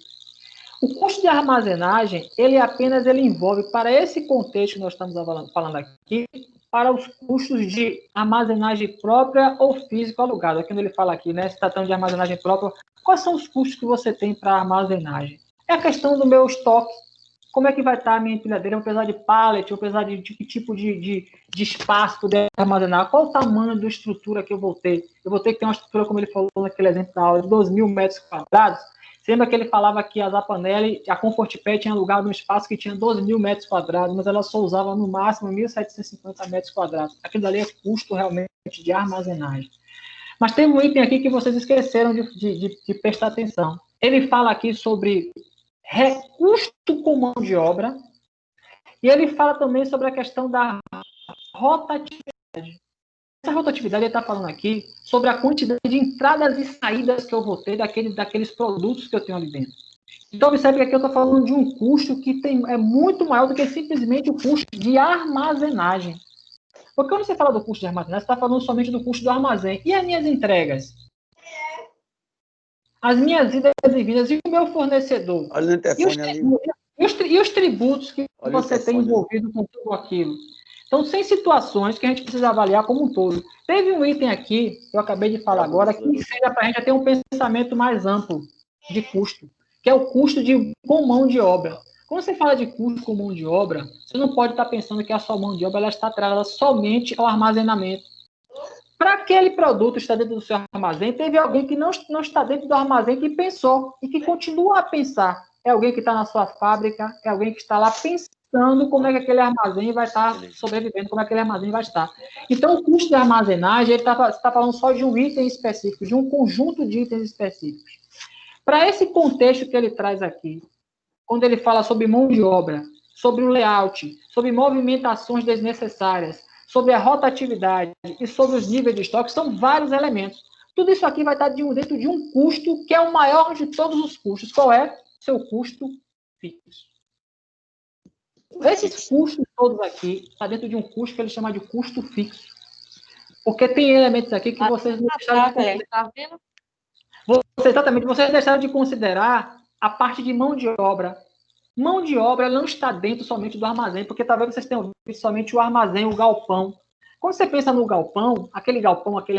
O custo de armazenagem, ele envolve, para esse contexto que nós estamos falando aqui, para os custos de armazenagem própria ou físico alugado. Quando ele fala aqui, né, se tratando de armazenagem própria, quais são os custos que você tem para armazenagem? É a questão do meu estoque. como é que vai estar a minha empilhadeira? Eu vou precisar de pallet, eu vou precisar de que tipo de espaço poder armazenar, qual o tamanho da estrutura que eu vou ter? Eu vou ter que ter uma estrutura, como ele falou naquele exemplo da aula, de 2.000 metros quadrados. Você lembra que ele falava que a Zapanelli, a ComfortPad tinha alugado um espaço que tinha 12.000 metros quadrados, mas ela só usava no máximo 1.750 metros quadrados. Aquilo dali é custo realmente de armazenagem. Mas tem um item aqui que vocês esqueceram de prestar atenção. Ele fala aqui sobre custo com mão de obra, e ele fala também sobre a questão da rotatividade. Essa rotatividade, ele está falando aqui sobre a quantidade de entradas e saídas que eu vou ter daqueles produtos que eu tenho ali dentro. Então, observe que aqui eu estou falando de um custo que é muito maior do que simplesmente o custo de armazenagem. Porque quando você fala do custo de armazenagem, você está falando somente do custo do armazém. E as minhas entregas? As minhas idas e vindas, e o meu fornecedor? Olha o interfone ali. E os tributos que você tem envolvido com tudo aquilo? Então, são situações que a gente precisa avaliar como um todo. Teve um item aqui, que eu acabei de falar agora, que ensina para a gente ter um pensamento mais amplo de custo, que é o custo com mão de obra. Quando você fala de custo com mão de obra, você não pode estar pensando que a sua mão de obra ela está atrelada somente ao armazenamento. Para aquele produto estar dentro do seu armazém, teve alguém que não está dentro do armazém que pensou e que continua a pensar. É alguém que está na sua fábrica, é alguém que está lá pensando como é que aquele armazém vai estar sobrevivendo, como é que aquele armazém vai estar. Então, o custo de armazenagem, você está falando só de um item específico, de um conjunto de itens específicos. Para esse contexto que ele traz aqui, quando ele fala sobre mão de obra, sobre o layout, sobre movimentações desnecessárias, sobre a rotatividade e sobre os níveis de estoque, são vários elementos. Tudo isso aqui vai estar dentro de um custo que é o maior de todos os custos. Qual é? Seu custo fixo. Esses custos todos aqui estão dentro de um custo que ele chama de custo fixo. Porque tem elementos aqui que vocês não deixaram de considerar. Exatamente, vocês deixaram de considerar a parte de mão de obra. Mão de obra não está dentro somente do armazém, porque talvez vocês tenham visto somente o armazém, o galpão. Quando você pensa no galpão, aquele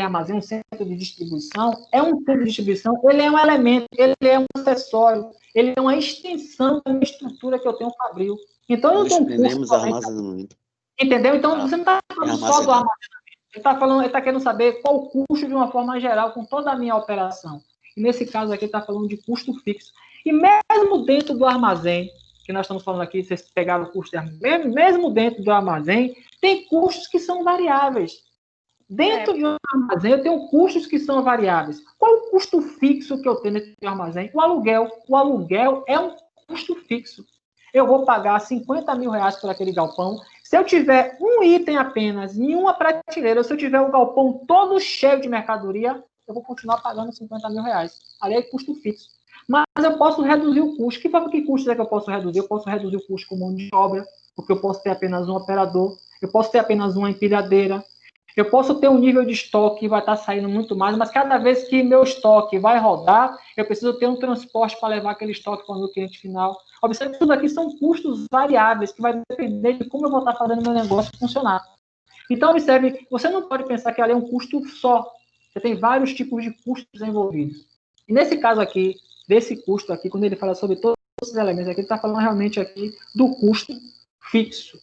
armazém, um centro de distribuição, é um centro de distribuição, ele é um elemento, ele é um acessório, ele é uma extensão da minha estrutura que eu tenho fabril. Então, eu dou um custo armazenamento. Entendeu? Então, você não está falando só do armazenamento. Ele está querendo saber qual o custo de uma forma geral com toda a minha operação. E nesse caso aqui, ele está falando de custo fixo. E mesmo dentro do armazém, que nós estamos falando aqui, vocês pegaram o custo de armazém, mesmo dentro do armazém, tem custos que são variáveis. Dentro de um armazém, eu tenho custos que são variáveis. Qual o custo fixo que eu tenho dentro do armazém? O aluguel. O aluguel é um custo fixo. Eu vou pagar 50 mil reais por aquele galpão. Se eu tiver um item apenas em uma prateleira, se eu tiver o galpão todo cheio de mercadoria, eu vou continuar pagando 50 mil reais. Ali é custo fixo. Mas eu posso reduzir o custo. Que custo é que eu posso reduzir? Eu posso reduzir o custo com mão de obra, porque eu posso ter apenas um operador, eu posso ter apenas uma empilhadeira, eu posso ter um nível de estoque que vai estar saindo muito mais, mas cada vez que meu estoque vai rodar, eu preciso ter um transporte para levar aquele estoque para o meu cliente final. Observe que tudo aqui são custos variáveis, que vai depender de como eu vou estar fazendo meu negócio funcionar. Então, observe, você não pode pensar que ali é um custo só. Você tem vários tipos de custos envolvidos. E nesse caso aqui, desse custo aqui, quando ele fala sobre todos esses elementos aqui, ele está falando realmente aqui do custo fixo.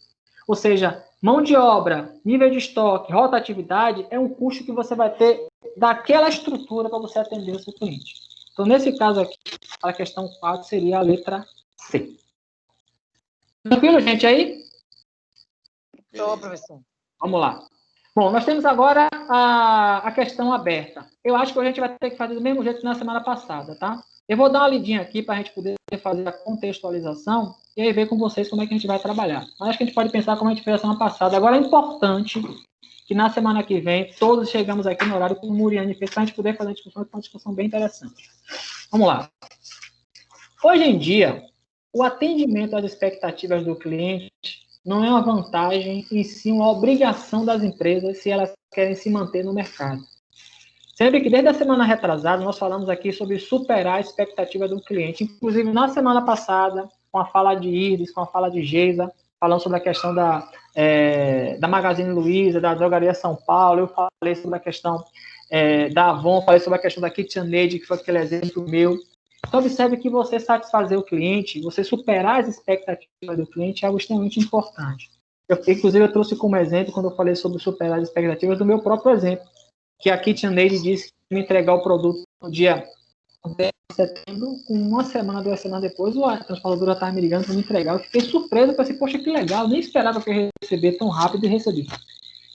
Ou seja, mão de obra, nível de estoque, rotatividade, é um custo que você vai ter daquela estrutura para você atender o seu cliente. Então, nesse caso aqui, a questão 4 seria a letra C. Tranquilo, gente, aí? Estou, professor. Vamos lá. Bom, nós temos agora a questão aberta. Eu acho que a gente vai ter que fazer do mesmo jeito que na semana passada, tá? Eu vou dar uma lidinha aqui para a gente poder fazer a contextualização e aí ver com vocês como é que a gente vai trabalhar. Mas acho que a gente pode pensar como a gente fez a semana passada. Agora, é importante que na semana que vem todos chegamos aqui no horário que o Muriane fez para a gente poder fazer a discussão, que é uma discussão bem interessante. Vamos lá. Hoje em dia, o atendimento às expectativas do cliente não é uma vantagem, e sim uma obrigação das empresas se elas querem se manter no mercado. Sempre que desde a semana retrasada nós falamos aqui sobre superar a expectativa do cliente. Inclusive, na semana passada, com a fala de Iris, com a fala de Geisa, falando sobre a questão da Magazine Luiza, da Drogaria São Paulo, eu falei sobre a questão da Avon, falei sobre a questão da KitchenAid, que foi aquele exemplo meu. Então, observe que você satisfazer o cliente, você superar as expectativas do cliente é algo extremamente importante. Inclusive, eu trouxe como exemplo, quando eu falei sobre superar as expectativas, do meu próprio exemplo, que a KitchenAid disse que me entregar o produto no dia 10 de setembro, com uma semana, 2 semanas depois, a transportadora estava me ligando para me entregar. Eu fiquei surpreso, pensei, poxa, que legal, nem esperava que eu ia receber tão rápido e recebi.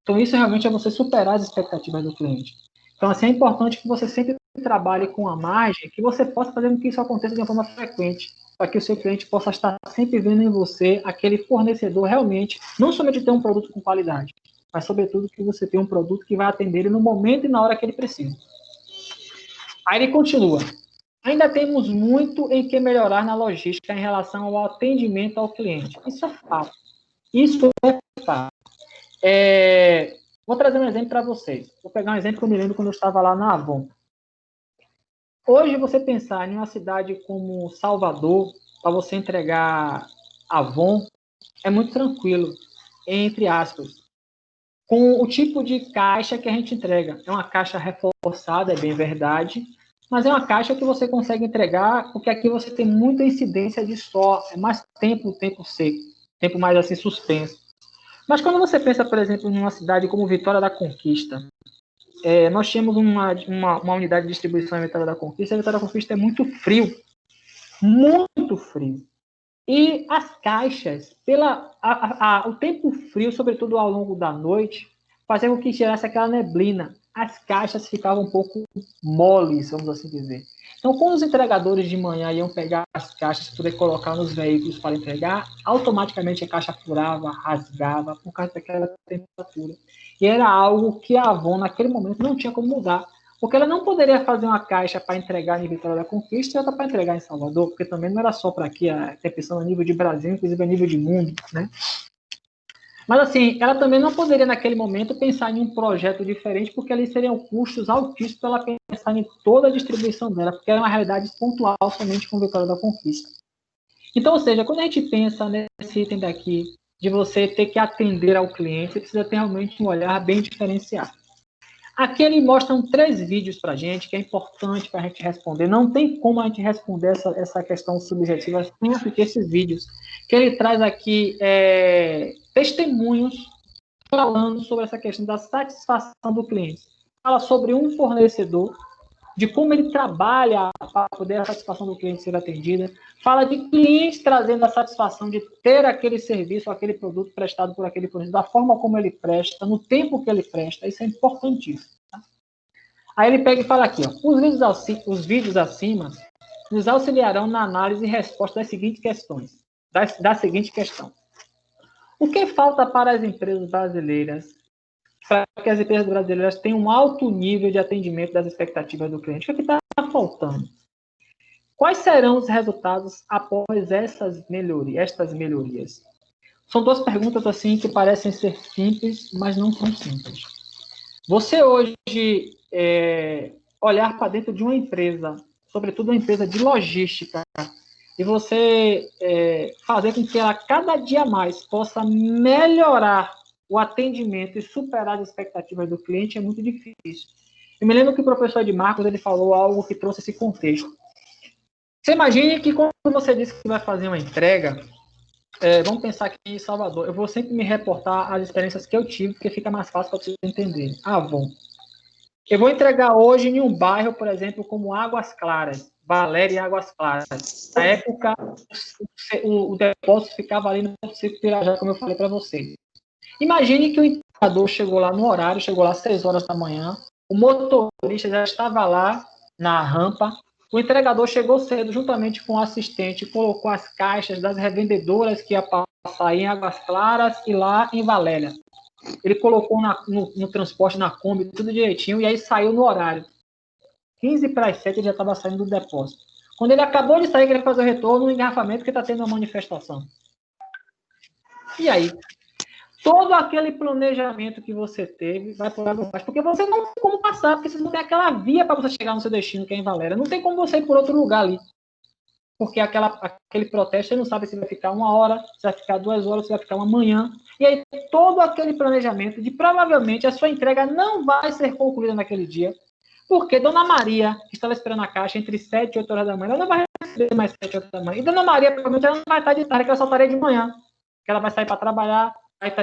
Então, isso realmente é você superar as expectativas do cliente. Então, assim, é importante que você sempre trabalhe com a margem, que você possa fazer com que isso aconteça de uma forma frequente, para que o seu cliente possa estar sempre vendo em você aquele fornecedor realmente, não somente ter um produto com qualidade, mas, sobretudo, que você tenha um produto que vai atender ele no momento e na hora que ele precisa. Aí ele continua. Ainda temos muito em que melhorar na logística em relação ao atendimento ao cliente. Isso é fato. Isso é fato. Vou trazer um exemplo para vocês. Vou pegar um exemplo que eu me lembro quando eu estava lá na Avon. Hoje, você pensar em uma cidade como Salvador, para você entregar Avon, é muito tranquilo, entre aspas. Com o tipo de caixa que a gente entrega. É uma caixa reforçada, é bem verdade, mas é uma caixa que você consegue entregar, porque aqui você tem muita incidência de sol, é mais tempo seco, tempo mais assim suspenso. Mas quando você pensa, por exemplo, em uma cidade como Vitória da Conquista, nós temos uma unidade de distribuição em Vitória da Conquista, e a Vitória da Conquista é muito frio. Muito frio. E as caixas, o tempo frio, sobretudo ao longo da noite, fazia com que gerasse aquela neblina. As caixas ficavam um pouco moles, vamos assim dizer. Então, quando os entregadores de manhã iam pegar as caixas para poder colocar nos veículos para entregar, automaticamente a caixa furava, rasgava por causa daquela temperatura. E era algo que a Avon, naquele momento, não tinha como mudar. Porque ela não poderia fazer uma caixa para entregar em Vitória da Conquista e outra para entregar em Salvador, porque também não era só para aqui, tem pensando a nível de Brasil, inclusive a nível de mundo, né? Mas assim, ela também não poderia naquele momento pensar em um projeto diferente, porque ali seriam custos altíssimos para ela pensar em toda a distribuição dela, porque era uma realidade pontual somente com Vitória da Conquista. Então, ou seja, quando a gente pensa nesse item daqui, de você ter que atender ao cliente, você precisa ter realmente um olhar bem diferenciado. Aqui ele mostra 3 vídeos para a gente, que é importante para a gente responder. Não tem como a gente responder essa questão subjetiva sem assistir esses vídeos. Que ele traz aqui testemunhos falando sobre essa questão da satisfação do cliente. Fala sobre um fornecedor, de como ele trabalha para poder a satisfação do cliente ser atendida. Fala de clientes trazendo a satisfação de ter aquele serviço, aquele produto prestado por aquele fornecedor, da forma como ele presta, no tempo que ele presta. Isso é importantíssimo. Tá? Aí ele pega e fala aqui, ó, os vídeos acima nos auxiliarão na análise e resposta das seguintes questões. Da seguinte questão. O que falta para as empresas brasileiras, para que as empresas brasileiras tenham um alto nível de atendimento das expectativas do cliente? O que está faltando? Quais serão os resultados após estas melhorias? São 2 perguntas assim que parecem ser simples, mas não são simples. Você hoje olhar para dentro de uma empresa, sobretudo uma empresa de logística, e você fazer com que ela cada dia mais possa melhorar o atendimento e superar as expectativas do cliente é muito difícil. Eu me lembro que o professor de Marcos ele falou algo que trouxe esse contexto. Você imagine que quando você disse que vai fazer uma entrega, vamos pensar aqui em Salvador, eu vou sempre me reportar às experiências que eu tive, porque fica mais fácil para vocês entenderem. Bom. Eu vou entregar hoje em um bairro, por exemplo, como Águas Claras, Valéria e Águas Claras. Na época, o depósito ficava ali no Circo Pirajá, como eu falei para vocês. Imagine que o entregador chegou lá no horário, chegou lá às 6 horas da manhã, o motorista já estava lá na rampa, o entregador chegou cedo, juntamente com o assistente, colocou as caixas das revendedoras que ia passar em Águas Claras e lá em Valéria. Ele colocou no transporte, na Kombi, tudo direitinho, e aí saiu no horário. 15 para as 7 ele já estava saindo do depósito. Quando ele acabou de sair, ele fazer o retorno no engarrafamento, porque está tendo uma manifestação. E aí? Todo aquele planejamento que você teve vai por água abaixo, porque você não tem como passar, porque você não tem aquela via para você chegar no seu destino, que é em Valéria. Não tem como você ir por outro lugar ali. Porque aquele protesto, você não sabe se vai ficar 1 hora, se vai ficar 2 horas, se vai ficar uma manhã. E aí, todo aquele planejamento de provavelmente a sua entrega não vai ser concluída naquele dia, Porque Dona Maria, que estava esperando a caixa entre 7 e 8 horas da manhã, ela não vai receber mais 7 e 8 da manhã. E Dona Maria, provavelmente, ela não vai estar de tarde, que ela só estaria de manhã. Que ela vai sair para trabalhar,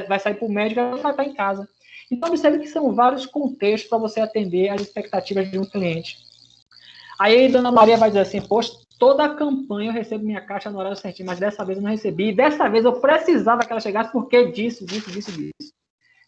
vai sair para o médico, ela não vai estar em casa. Então, observe que são vários contextos para você atender às expectativas de um cliente. Aí, Dona Maria vai dizer assim, poxa, toda a campanha eu recebo minha caixa no horário certinho, mas dessa vez eu não recebi. E dessa vez eu precisava que ela chegasse porque disso.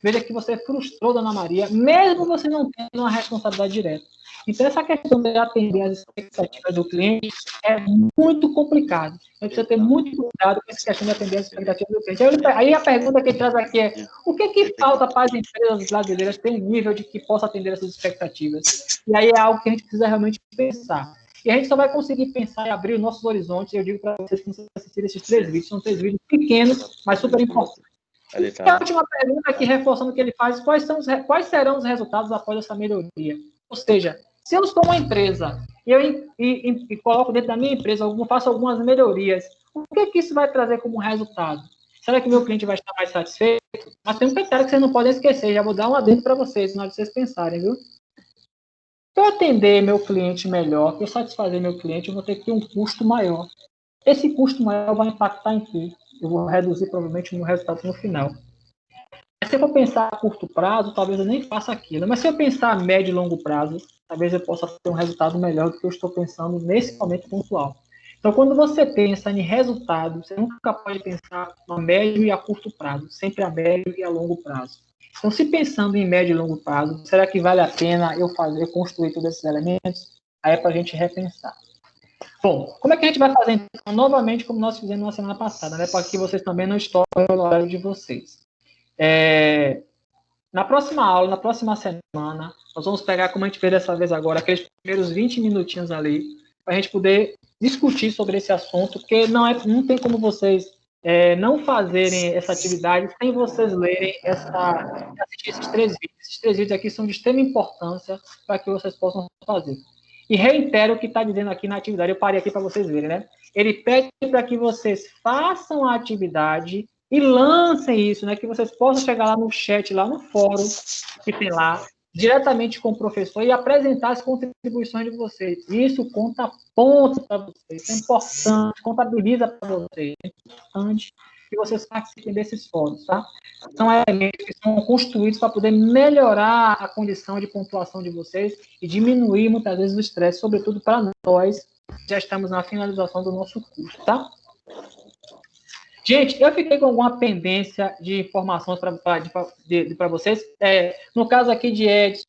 Veja que você frustrou Dona Maria, mesmo você não tendo uma responsabilidade direta. Então, essa questão de atender às expectativas do cliente é muito complicado. Você precisa ter muito cuidado com essa questão de atender às expectativas do cliente. Aí a pergunta que ele traz aqui é: o que falta para as empresas brasileiras terem um nível de que possa atender essas expectativas? E aí é algo que a gente precisa realmente pensar. E a gente só vai conseguir pensar e abrir os nossos horizontes. Eu digo para vocês que vocês assistirem esses 3 vídeos. São 3 vídeos pequenos, mas super importantes. E a última pergunta aqui, reforçando o que ele faz, quais serão os resultados após essa melhoria? Ou seja, se eu sou uma empresa e coloco dentro da minha empresa, faço algumas melhorias, o que isso vai trazer como resultado? Será que meu cliente vai estar mais satisfeito? Mas tem um detalhe que vocês não podem esquecer, já vou dar um adendo para vocês, na hora de vocês pensarem, viu? Para eu atender meu cliente melhor, para eu satisfazer meu cliente, eu vou ter que ter um custo maior. Esse custo maior vai impactar em quê? Eu vou reduzir provavelmente o meu resultado no final. Mas se eu for pensar a curto prazo, talvez eu nem faça aquilo. Mas se eu pensar a médio e longo prazo, talvez eu possa ter um resultado melhor do que eu estou pensando nesse momento pontual. Então, quando você pensa em resultado, você nunca pode pensar a médio e a curto prazo, sempre a médio e a longo prazo. Então, se pensando em médio e longo prazo, será que vale a pena eu construir todos esses elementos? Aí é para a gente repensar. Bom, como é que a gente vai fazer, então, novamente, como nós fizemos na semana passada, né? Para que vocês também não estourem o horário de vocês. Na próxima aula, na próxima semana, nós vamos pegar, como a gente fez dessa vez agora, aqueles primeiros 20 minutinhos ali, para a gente poder discutir sobre esse assunto, porque não tem como vocês não fazerem essa atividade sem vocês lerem assistir esses 3 vídeos. Esses 3 vídeos aqui são de extrema importância para que vocês possam fazer. E reitero o que está dizendo aqui na atividade, eu parei aqui para vocês verem, né? Ele pede para que vocês façam a atividade e lancem isso, né? Que vocês possam chegar lá no chat, lá no fórum, que tem lá, diretamente com o professor e apresentar as contribuições de vocês. Isso conta pontos para vocês, isso é importante, contabiliza para vocês, é importante que vocês participem desses fóruns, tá? São elementos que são construídos para poder melhorar a condição de pontuação de vocês e diminuir, muitas vezes, o estresse, sobretudo para nós, que já estamos na finalização do nosso curso, tá? Gente, eu fiquei com alguma pendência de informações para vocês. No caso aqui de Edson,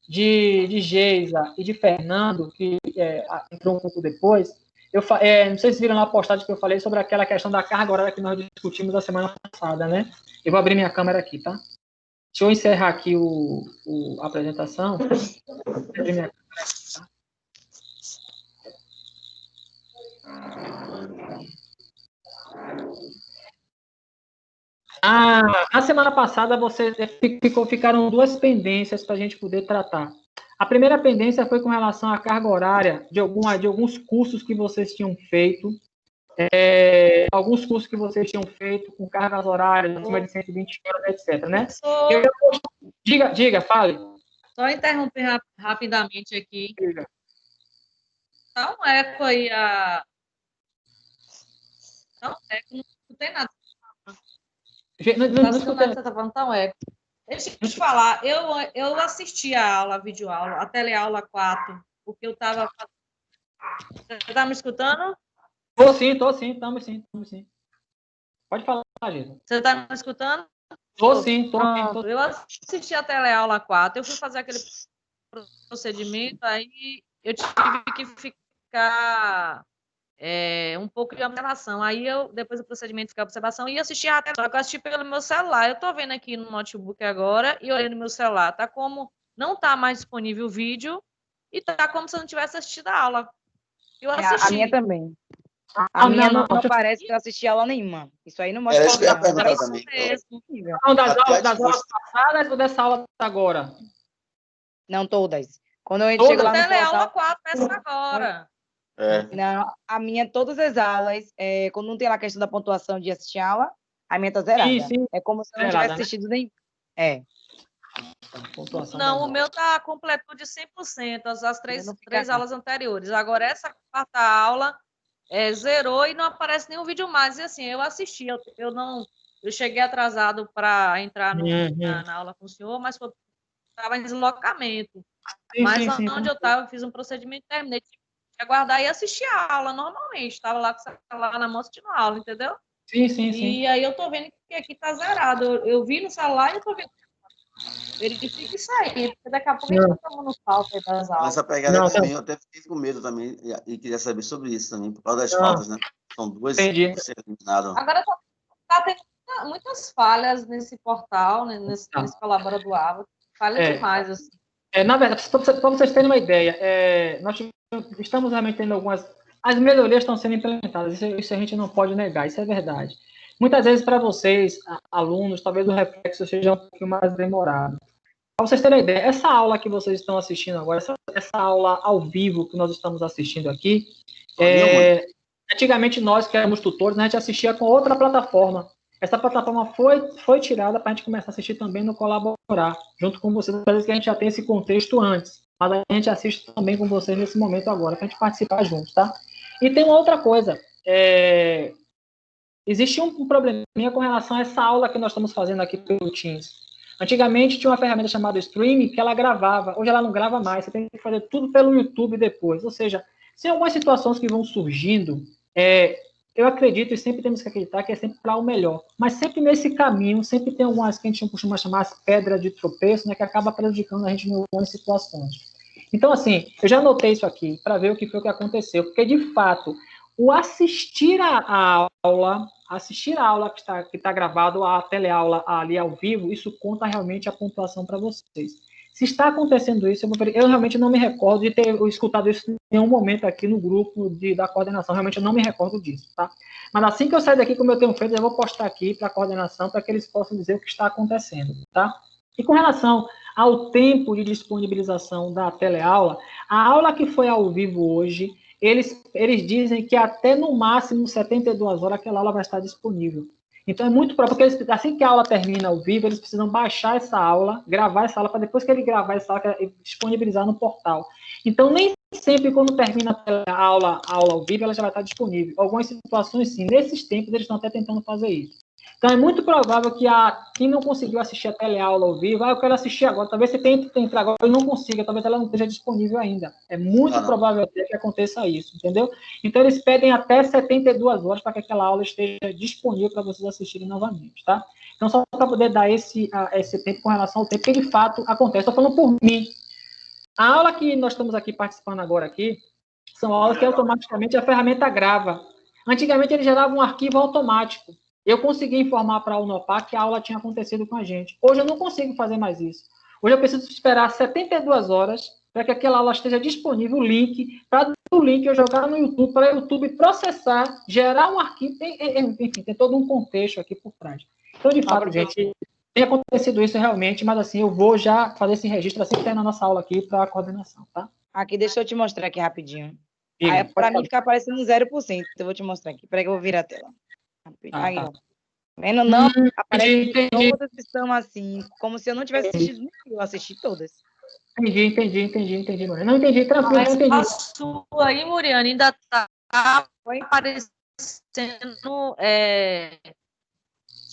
de Geisa e de Fernando, que entrou um pouco depois, não sei se viram na postagem que eu falei sobre aquela questão da carga horária que nós discutimos na semana passada, né? Eu vou abrir minha câmera aqui, tá? Deixa eu encerrar aqui a apresentação. Vou abrir minha câmera aqui, tá? Na semana passada, ficaram 2 pendências para a gente poder tratar. A primeira pendência foi com relação à carga horária de alguns cursos que vocês tinham feito, alguns cursos que vocês tinham feito com cargas horárias acima de 120 horas, etc. Né? Diga, fale. Só interromper rapidamente aqui. Diga. Tá um eco aí. Tá um eco, não tem nada. Você tá falando tão eco. Deixa eu te falar, eu assisti a aula, a videoaula, a teleaula 4, porque eu estava... Você tá me escutando? Tô sim, estamos sim. Pode falar, Gisa. Você tá me escutando? Tô sim. Eu assisti a teleaula 4, eu fui fazer aquele procedimento, aí eu tive que ficar um pouco de observação. Aí depois do procedimento, ficar observação e assistir a tela, só que eu assisti pelo meu celular. Eu tô vendo aqui no notebook agora e olhando no meu celular. Tá como não tá mais disponível o vídeo e tá como se eu não tivesse assistido a aula. Eu assisti. A minha também. A minha não parece que eu assisti aula nenhuma. Isso aí não mostra. Não, das aulas passadas ou dessa aula agora? Não, todas. Quando eu chego lá no teleaula 4, essa agora. Não, a minha, todas as aulas, quando não tem lá a questão da pontuação de assistir a aula, a minha tá zerada. Sim. É como se eu não tivesse assistido nem. Pontuação Não, das o meu está completo de 100%, as três aulas anteriores. Agora, essa quarta aula zerou e não aparece nenhum vídeo mais. E assim, eu assisti, eu cheguei atrasado para entrar na aula com o senhor, mas estava em deslocamento. Mas onde eu estava, eu fiz um procedimento, terminei de aguardar e assistir a aula normalmente. Estava lá com o celular na mão assistindo a aula, entendeu? Sim. E aí eu estou vendo que aqui está zerado. Eu vi no celular e eu estou vendo. Verifique isso aí, porque daqui a pouco a gente está tomando falta das aulas. Nessa pegada também, eu até fiquei com medo também, e queria saber sobre isso também, por causa das faltas, né? São duas por ser eliminado. Agora está tendo muitas falhas nesse portal, né, nesse Colabora do Ava. Falha demais, assim. Na verdade, para vocês terem uma ideia, nós estamos realmente tendo algumas... As melhorias estão sendo implementadas, isso a gente não pode negar, isso é verdade. Muitas vezes, para vocês, alunos, talvez o reflexo seja um pouquinho mais demorado. Para vocês terem uma ideia, essa aula que vocês estão assistindo agora, essa aula ao vivo que nós estamos assistindo aqui, antigamente nós, que éramos tutores, a gente assistia com outra plataforma. Essa plataforma foi tirada para a gente começar a assistir também no Colaborar, junto com vocês, parece que a gente já tem esse contexto antes, mas a gente assiste também com vocês nesse momento agora, para a gente participar juntos, tá? E tem uma outra coisa, existe um probleminha com relação a essa aula que nós estamos fazendo aqui pelo Teams. Antigamente tinha uma ferramenta chamada Stream que ela gravava, hoje ela não grava mais, você tem que fazer tudo pelo YouTube depois, ou seja, se algumas situações que vão surgindo, eu acredito e sempre temos que acreditar que é sempre para o melhor, mas sempre nesse caminho, sempre tem algumas que a gente costuma chamar as pedras de tropeço, né, que acaba prejudicando a gente em algumas situações. Então, assim, eu já anotei isso aqui para ver o que foi o que aconteceu, porque, de fato, o assistir a aula que está gravado, a teleaula ali ao vivo, isso conta realmente a pontuação para vocês. Se está acontecendo isso, eu realmente não me recordo de ter escutado isso em nenhum momento aqui no grupo da coordenação, realmente eu não me recordo disso, tá? Mas assim que eu sair daqui, como eu tenho feito, eu vou postar aqui para a coordenação, para que eles possam dizer o que está acontecendo, tá? E com relação ao tempo de disponibilização da teleaula, a aula que foi ao vivo hoje, eles dizem que até no máximo 72 horas aquela aula vai estar disponível. Então é muito próprio, porque assim que a aula termina ao vivo, eles precisam baixar essa aula, gravar essa aula, para depois que ele gravar essa aula, disponibilizar no portal. Então nem sempre quando termina a aula ao vivo, ela já vai estar disponível. Algumas situações sim, nesses tempos eles estão até tentando fazer isso. Então é muito provável que quem não conseguiu assistir a teleaula ao vivo, eu quero assistir agora, talvez você tente entrar agora e não consiga, talvez ela não esteja disponível ainda. É muito provável até que aconteça isso, entendeu? Então eles pedem até 72 horas para que aquela aula esteja disponível para vocês assistirem novamente, tá? Então só para poder dar esse tempo com relação ao tempo que de fato acontece. Estou falando por mim. A aula que nós estamos aqui participando agora aqui, são aulas que automaticamente a ferramenta grava. Antigamente ele gerava um arquivo automático. Eu consegui informar para a Unopar que a aula tinha acontecido com a gente. Hoje eu não consigo fazer mais isso. Hoje eu preciso esperar 72 horas para que aquela aula esteja disponível, o link, para do link eu jogar no YouTube, para o YouTube processar, gerar um arquivo, enfim, tem todo um contexto aqui por trás. Então, de fato, gente, tem acontecido isso realmente, mas assim, eu vou já fazer esse registro assim que tem na nossa aula aqui para a coordenação, tá? Aqui, deixa eu te mostrar aqui rapidinho. Para mim ficar aparecendo 0%, eu vou te mostrar aqui. Peraí que eu vou virar a tela. Aí, ó. Vendo não? Aparece todas que estão assim, como se eu não tivesse assistido nenhum. Eu assisti todas. Entendi, Muriane. Não entendi, tranquilo, não entendi. A sua aí, Muriane, ainda está aparecendo,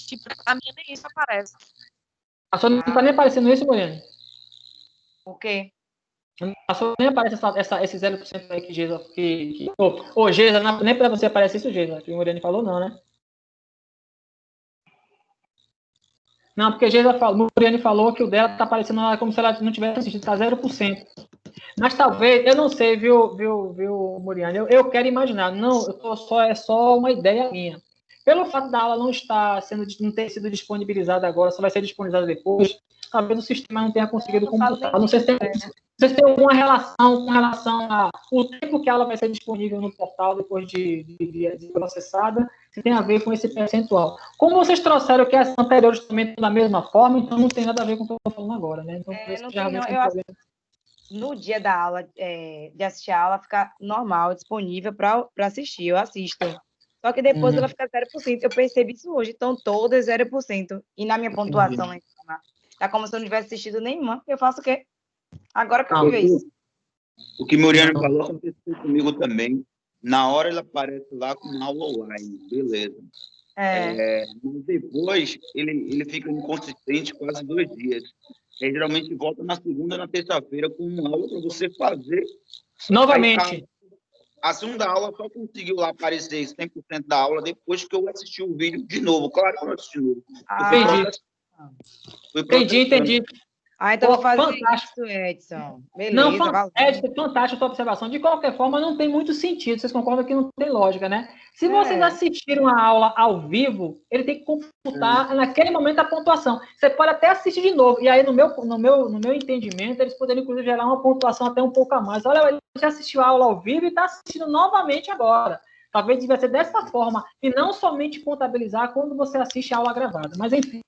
tipo, a minha nem isso aparece. A sua não está nem aparecendo isso, Muriane? O quê? A sua nem aparece esse 0% aí que Geisa... Geisa, nem para você aparece isso, Geisa, que o Muriane falou, não, né? Não, porque a Muriane falou que o dela está aparecendo como se ela não tivesse assistido, está 0%. Mas talvez, eu não sei, viu Muriane? Eu quero imaginar, não, é só uma ideia minha. Pelo fato da aula não ter sido disponibilizada agora, só vai ser disponibilizada depois, talvez o sistema não tenha conseguido computar. Não sei se tem alguma relação com relação ao tempo que ela vai ser disponível no portal depois de processada, se tem a ver com esse percentual. Como vocês trouxeram que as anteriores também estão da mesma forma, então não tem nada a ver com o que eu estou falando agora, né? Então, no dia da aula, de assistir a aula, fica normal, disponível para assistir, eu assisto. Só que depois ela fica 0%. Eu percebi isso hoje, então todas 0%. E na minha pontuação lá em cima, Tá como se eu não tivesse assistido nenhuma. Eu faço o quê? Agora que eu vi isso. O que Muriane falou aconteceu comigo também. Na hora ele aparece lá com uma aula online, beleza. Mas depois ele fica inconsistente quase 2 dias. Aí, geralmente volta na segunda, na terça-feira com uma aula para você fazer. Novamente. A segunda aula só conseguiu lá aparecer 100% da aula depois que eu assisti o vídeo de novo. Claro que eu não assisti de novo. Entendi. Então vou fazer isso, Edson. Beleza, não, Edson, fantástico a tua observação. De qualquer forma, não tem muito sentido. Vocês concordam que não tem lógica, né? Se vocês assistiram a aula ao vivo, ele tem que computar naquele momento a pontuação. Você pode até assistir de novo. E aí, no meu entendimento, eles poderiam, inclusive, gerar uma pontuação até um pouco a mais. Olha, ele já assistiu a aula ao vivo e está assistindo novamente agora. Talvez devia ser dessa forma, e não somente contabilizar quando você assiste a aula gravada. Mas, enfim,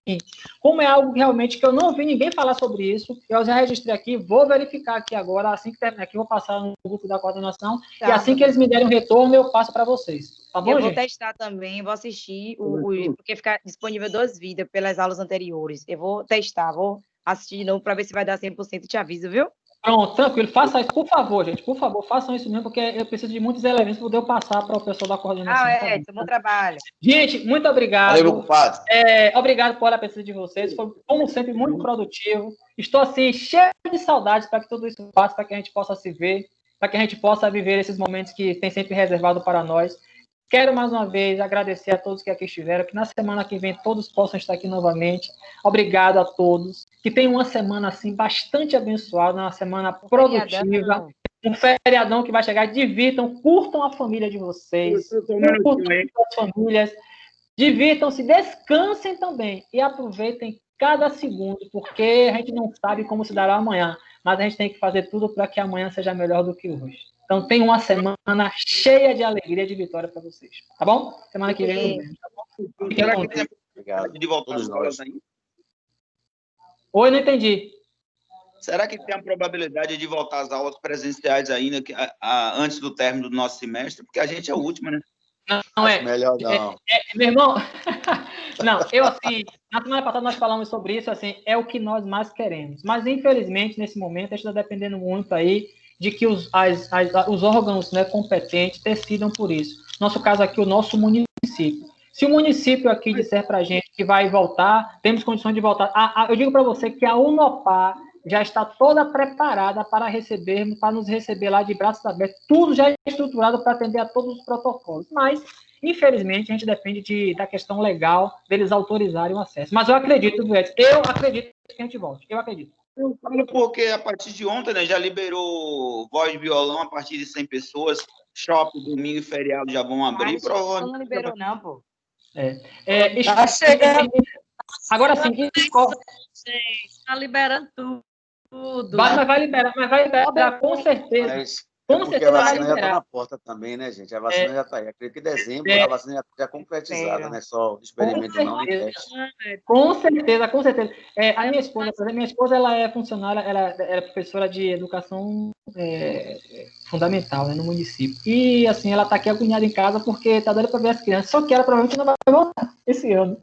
como é algo realmente que eu não vi ninguém falar sobre isso, eu já registrei aqui, vou verificar aqui agora, assim que terminar aqui, vou passar no grupo da coordenação, e assim que eles me derem um retorno, eu passo para vocês. Tá bom, eu vou testar também, vou assistir, porque fica disponível 2 vídeos pelas aulas anteriores. Eu vou testar, vou assistir de novo para ver se vai dar 100% e te aviso, viu? Pronto, tranquilo. Faça isso, por favor, gente. Por favor, façam isso mesmo, porque eu preciso de muitos elementos para poder eu passar para o pessoal da coordenação. Edson, bom trabalho. Gente, muito obrigado. Valeu, meu compadre. Obrigado pela presença de vocês. Foi, como sempre, muito produtivo. Estou, assim, cheio de saudades para que tudo isso passe, para que a gente possa se ver, para que a gente possa viver esses momentos que tem sempre reservado para nós. Quero, mais uma vez, agradecer a todos que aqui estiveram, que na semana que vem todos possam estar aqui novamente. Obrigado a todos. Que tenham uma semana, assim, bastante abençoada, uma semana produtiva. Um feriadão que vai chegar. Divirtam, curtam a família de vocês. Curtam as famílias. Divirtam-se, descansem também. E aproveitem cada segundo, porque a gente não sabe como se dará amanhã. Mas a gente tem que fazer tudo para que amanhã seja melhor do que hoje. Então, tenha uma semana cheia de alegria e de vitória para vocês. Tá bom? Semana que vem eu vejo. Tá bom? Obrigado. De voltar às aulas ainda? Oi, não entendi. Será que tem a probabilidade de voltar às aulas presenciais ainda antes do término do nosso semestre? Porque a gente é o último, né? Não é. Melhor não. Meu irmão, não, assim, na semana passada nós falamos sobre isso, assim, é o que nós mais queremos. Mas, infelizmente, nesse momento, a gente está dependendo muito aí de que os órgãos, né, competentes decidam por isso. Nosso caso aqui, o nosso município. Se o município aqui disser para a gente que vai voltar, temos condições de voltar. Eu digo para você que a Unopar já está toda preparada para nos receber lá de braços abertos, tudo já estruturado para atender a todos os protocolos. Mas, infelizmente, a gente depende da questão legal deles autorizarem o acesso. Mas eu acredito, Edson, que a gente volte. Eu acredito. Porque a partir de ontem, né, já liberou voz e violão a partir de 100 pessoas, shopping, domingo e feriado já vão abrir. Não liberou não, pô. Tá chegando. Agora sim, está liberando tudo. Mas vai liberar, com certeza. Com porque certeza a vacina vai já está na porta também, né, gente? A vacina já está aí. Acredito que em dezembro a vacina já está concretizada, né? Só experimento não, nem teste. Com certeza. A minha esposa, ela é funcionária, ela é professora de educação fundamental, né, no município. E, assim, ela está aqui agoniada em casa porque está doida para ver as crianças. Só que ela provavelmente não vai voltar esse ano.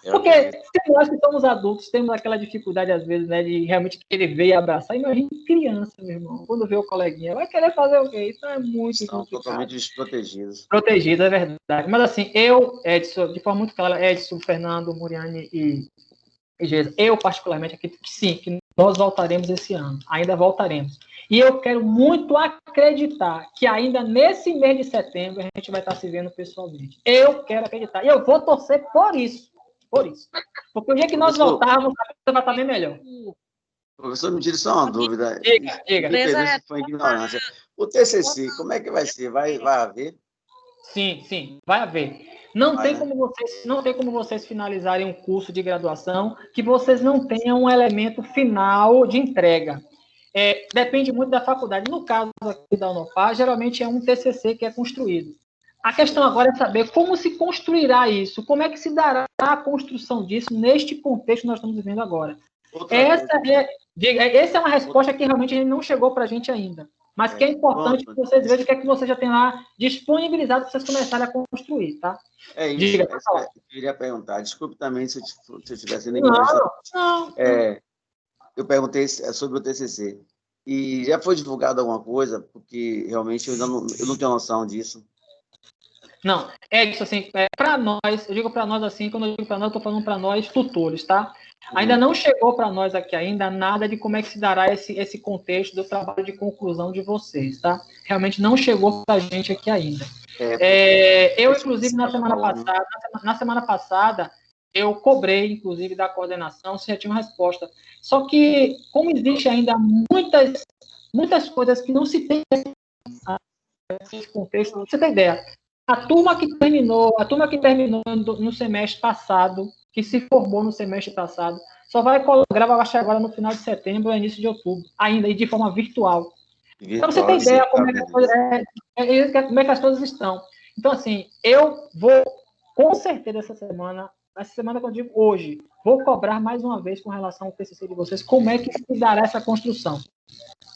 Porque nós que somos adultos temos aquela dificuldade, às vezes, né, de realmente querer ver e abraçar. Imagina criança, meu irmão, quando vê o coleguinha, vai querer fazer o quê? Isso é muito complicado. Totalmente desprotegidos. Protegidos, é verdade. Mas, assim, eu, Edson, de forma muito clara, Edson, Fernando, Muriane e Geisa, eu, particularmente, acredito que sim, que nós voltaremos esse ano. Ainda voltaremos. E eu quero muito acreditar que ainda nesse mês de setembro a gente vai estar se vendo pessoalmente. Eu quero acreditar. E eu vou torcer por isso. Porque o dia que nós voltarmos, a coisa vai estar bem melhor. Professor, me tire só uma dúvida. Diga. Se foi ignorância. O TCC, como é que vai ser? Vai haver? Sim, vai haver. Não tem como vocês finalizarem um curso de graduação que vocês não tenham um elemento final de entrega. Depende muito da faculdade. No caso aqui da Unopar, geralmente é um TCC que é construído. A questão agora é saber como se construirá isso, como é que se dará a construção disso neste contexto que nós estamos vivendo agora. Essa é uma resposta que realmente a gente não chegou para a gente ainda, mas que é importante que vocês vejam o que é que você já tem lá disponibilizado para vocês começarem a construir, tá? É isso, eu queria perguntar. Desculpe também se eu estivesse nem ignorância. Não. eu perguntei sobre o TCC. E já foi divulgado alguma coisa? Porque realmente eu não tenho noção disso. Não, é isso assim, para nós, eu digo para nós assim, quando eu digo para nós, eu estou falando para nós tutores, tá? Ainda não chegou para nós aqui ainda nada de como é que se dará esse contexto do trabalho de conclusão de vocês, tá? Realmente não chegou para a gente aqui ainda. Eu, inclusive, na semana passada, eu cobrei, inclusive, da coordenação, se já tinha uma resposta. Só que, como existe ainda muitas coisas que não se tem nesse contexto, você tem ideia. A turma que terminou no semestre passado, que se formou no semestre passado, só vai gravar agora no final de setembro ou início de outubro, ainda, e de forma virtual. Então, você tem ideia como é que as coisas estão. Então, assim, eu vou, com certeza, essa semana que eu digo hoje, vou cobrar mais uma vez com relação ao TCC de vocês, como é que se dará essa construção.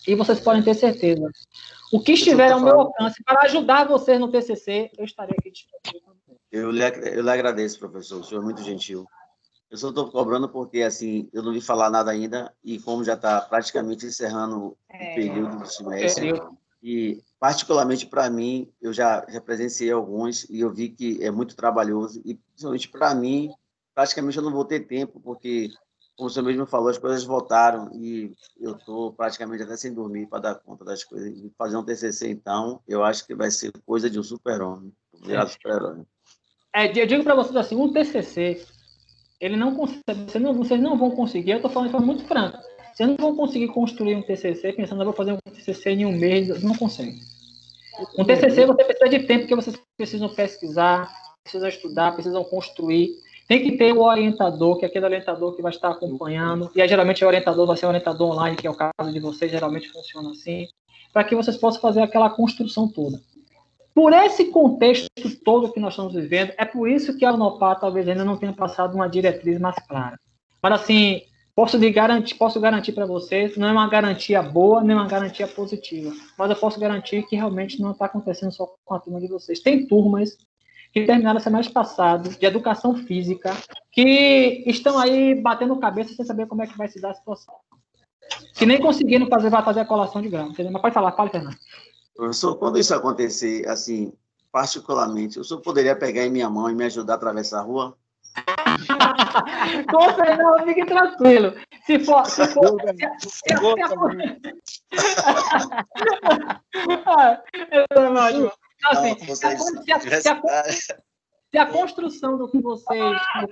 E vocês podem ter certeza. O que estiver ao meu alcance para ajudar vocês no TCC, eu estarei aqui disponível. Eu lhe agradeço, professor. O senhor é muito gentil. Eu só estou cobrando porque, assim, eu não vi falar nada ainda e como já está praticamente encerrando o período do semestre, e particularmente para mim, eu já presenciei alguns e eu vi que é muito trabalhoso e, principalmente para mim, praticamente eu não vou ter tempo porque, como o senhor mesmo falou, as coisas voltaram e eu estou praticamente até sem dormir para dar conta das coisas. E fazer um TCC, então, eu acho que vai ser coisa de um super-homem. Virar super-homem. Eu digo para vocês assim, um TCC, ele não consegue, vocês não vão conseguir, eu estou falando de forma muito franca, vocês não vão conseguir construir um TCC pensando, eu vou fazer um TCC em um mês, não consegue. Um TCC você precisa de tempo, porque vocês precisam pesquisar, precisam estudar, precisam construir. Tem que ter o orientador, que é aquele orientador que vai estar acompanhando, e aí, geralmente o orientador vai ser o orientador online, que é o caso de vocês, geralmente funciona assim, para que vocês possam fazer aquela construção toda. Por esse contexto todo que nós estamos vivendo, é por isso que a Unopar talvez ainda não tenha passado uma diretriz mais clara. Mas, assim, posso garantir para vocês, não é uma garantia boa, nem uma garantia positiva, mas eu posso garantir que realmente não está acontecendo só com a turma de vocês. Tem turmas que terminaram semestre passado, de educação física, que estão aí batendo cabeça sem saber como é que vai se dar a situação. Que nem conseguiram fazer a colação de grau. Entendeu? Mas pode falar, fala, Fernando. Professor, quando isso acontecer, assim, particularmente, o senhor poderia pegar em minha mão e me ajudar a atravessar a rua? Não, fique tranquilo. Se for se a construção do que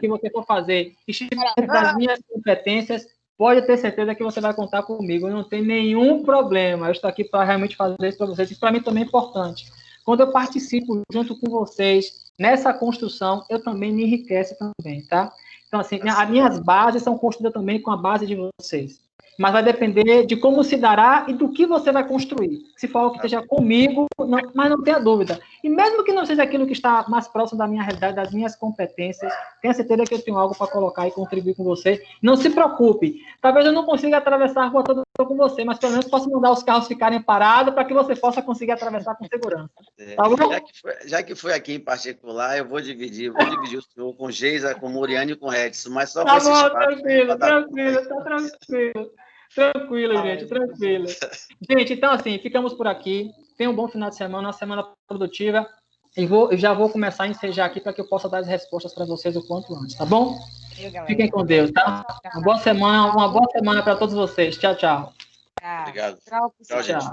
você for fazer estiver das minhas competências, pode ter certeza que você vai contar comigo. Não tem nenhum problema. Eu estou aqui para realmente fazer isso para vocês. Isso para mim também é importante. Quando eu participo junto com vocês nessa construção, eu também me enriqueço também, tá? Então, assim, as minhas bases são construídas também com a base de vocês. Mas vai depender de como se dará e do que você vai construir. Se for algo que esteja comigo, mas não tenha dúvida. E mesmo que não seja aquilo que está mais próximo da minha realidade, das minhas competências, tenha certeza que eu tenho algo para colocar e contribuir com você. Não se preocupe. Talvez eu não consiga atravessar a rua toda com você, mas pelo menos posso mandar os carros ficarem parados para que você possa conseguir atravessar com segurança. Tá bom? Já que foi aqui em particular, eu vou dividir o senhor com Geisa, com Muriane e com Edson, mas só com esses quatro. Tranquilo, gente, tranquilo. Gente, então assim, ficamos por aqui. Tenham um bom final de semana, uma semana produtiva. E já vou começar a ensejar aqui para que eu possa dar as respostas para vocês o quanto antes, tá bom? Fiquem com Deus, tá? Uma boa semana para todos vocês. Tchau, tchau. Obrigado. Tchau, gente.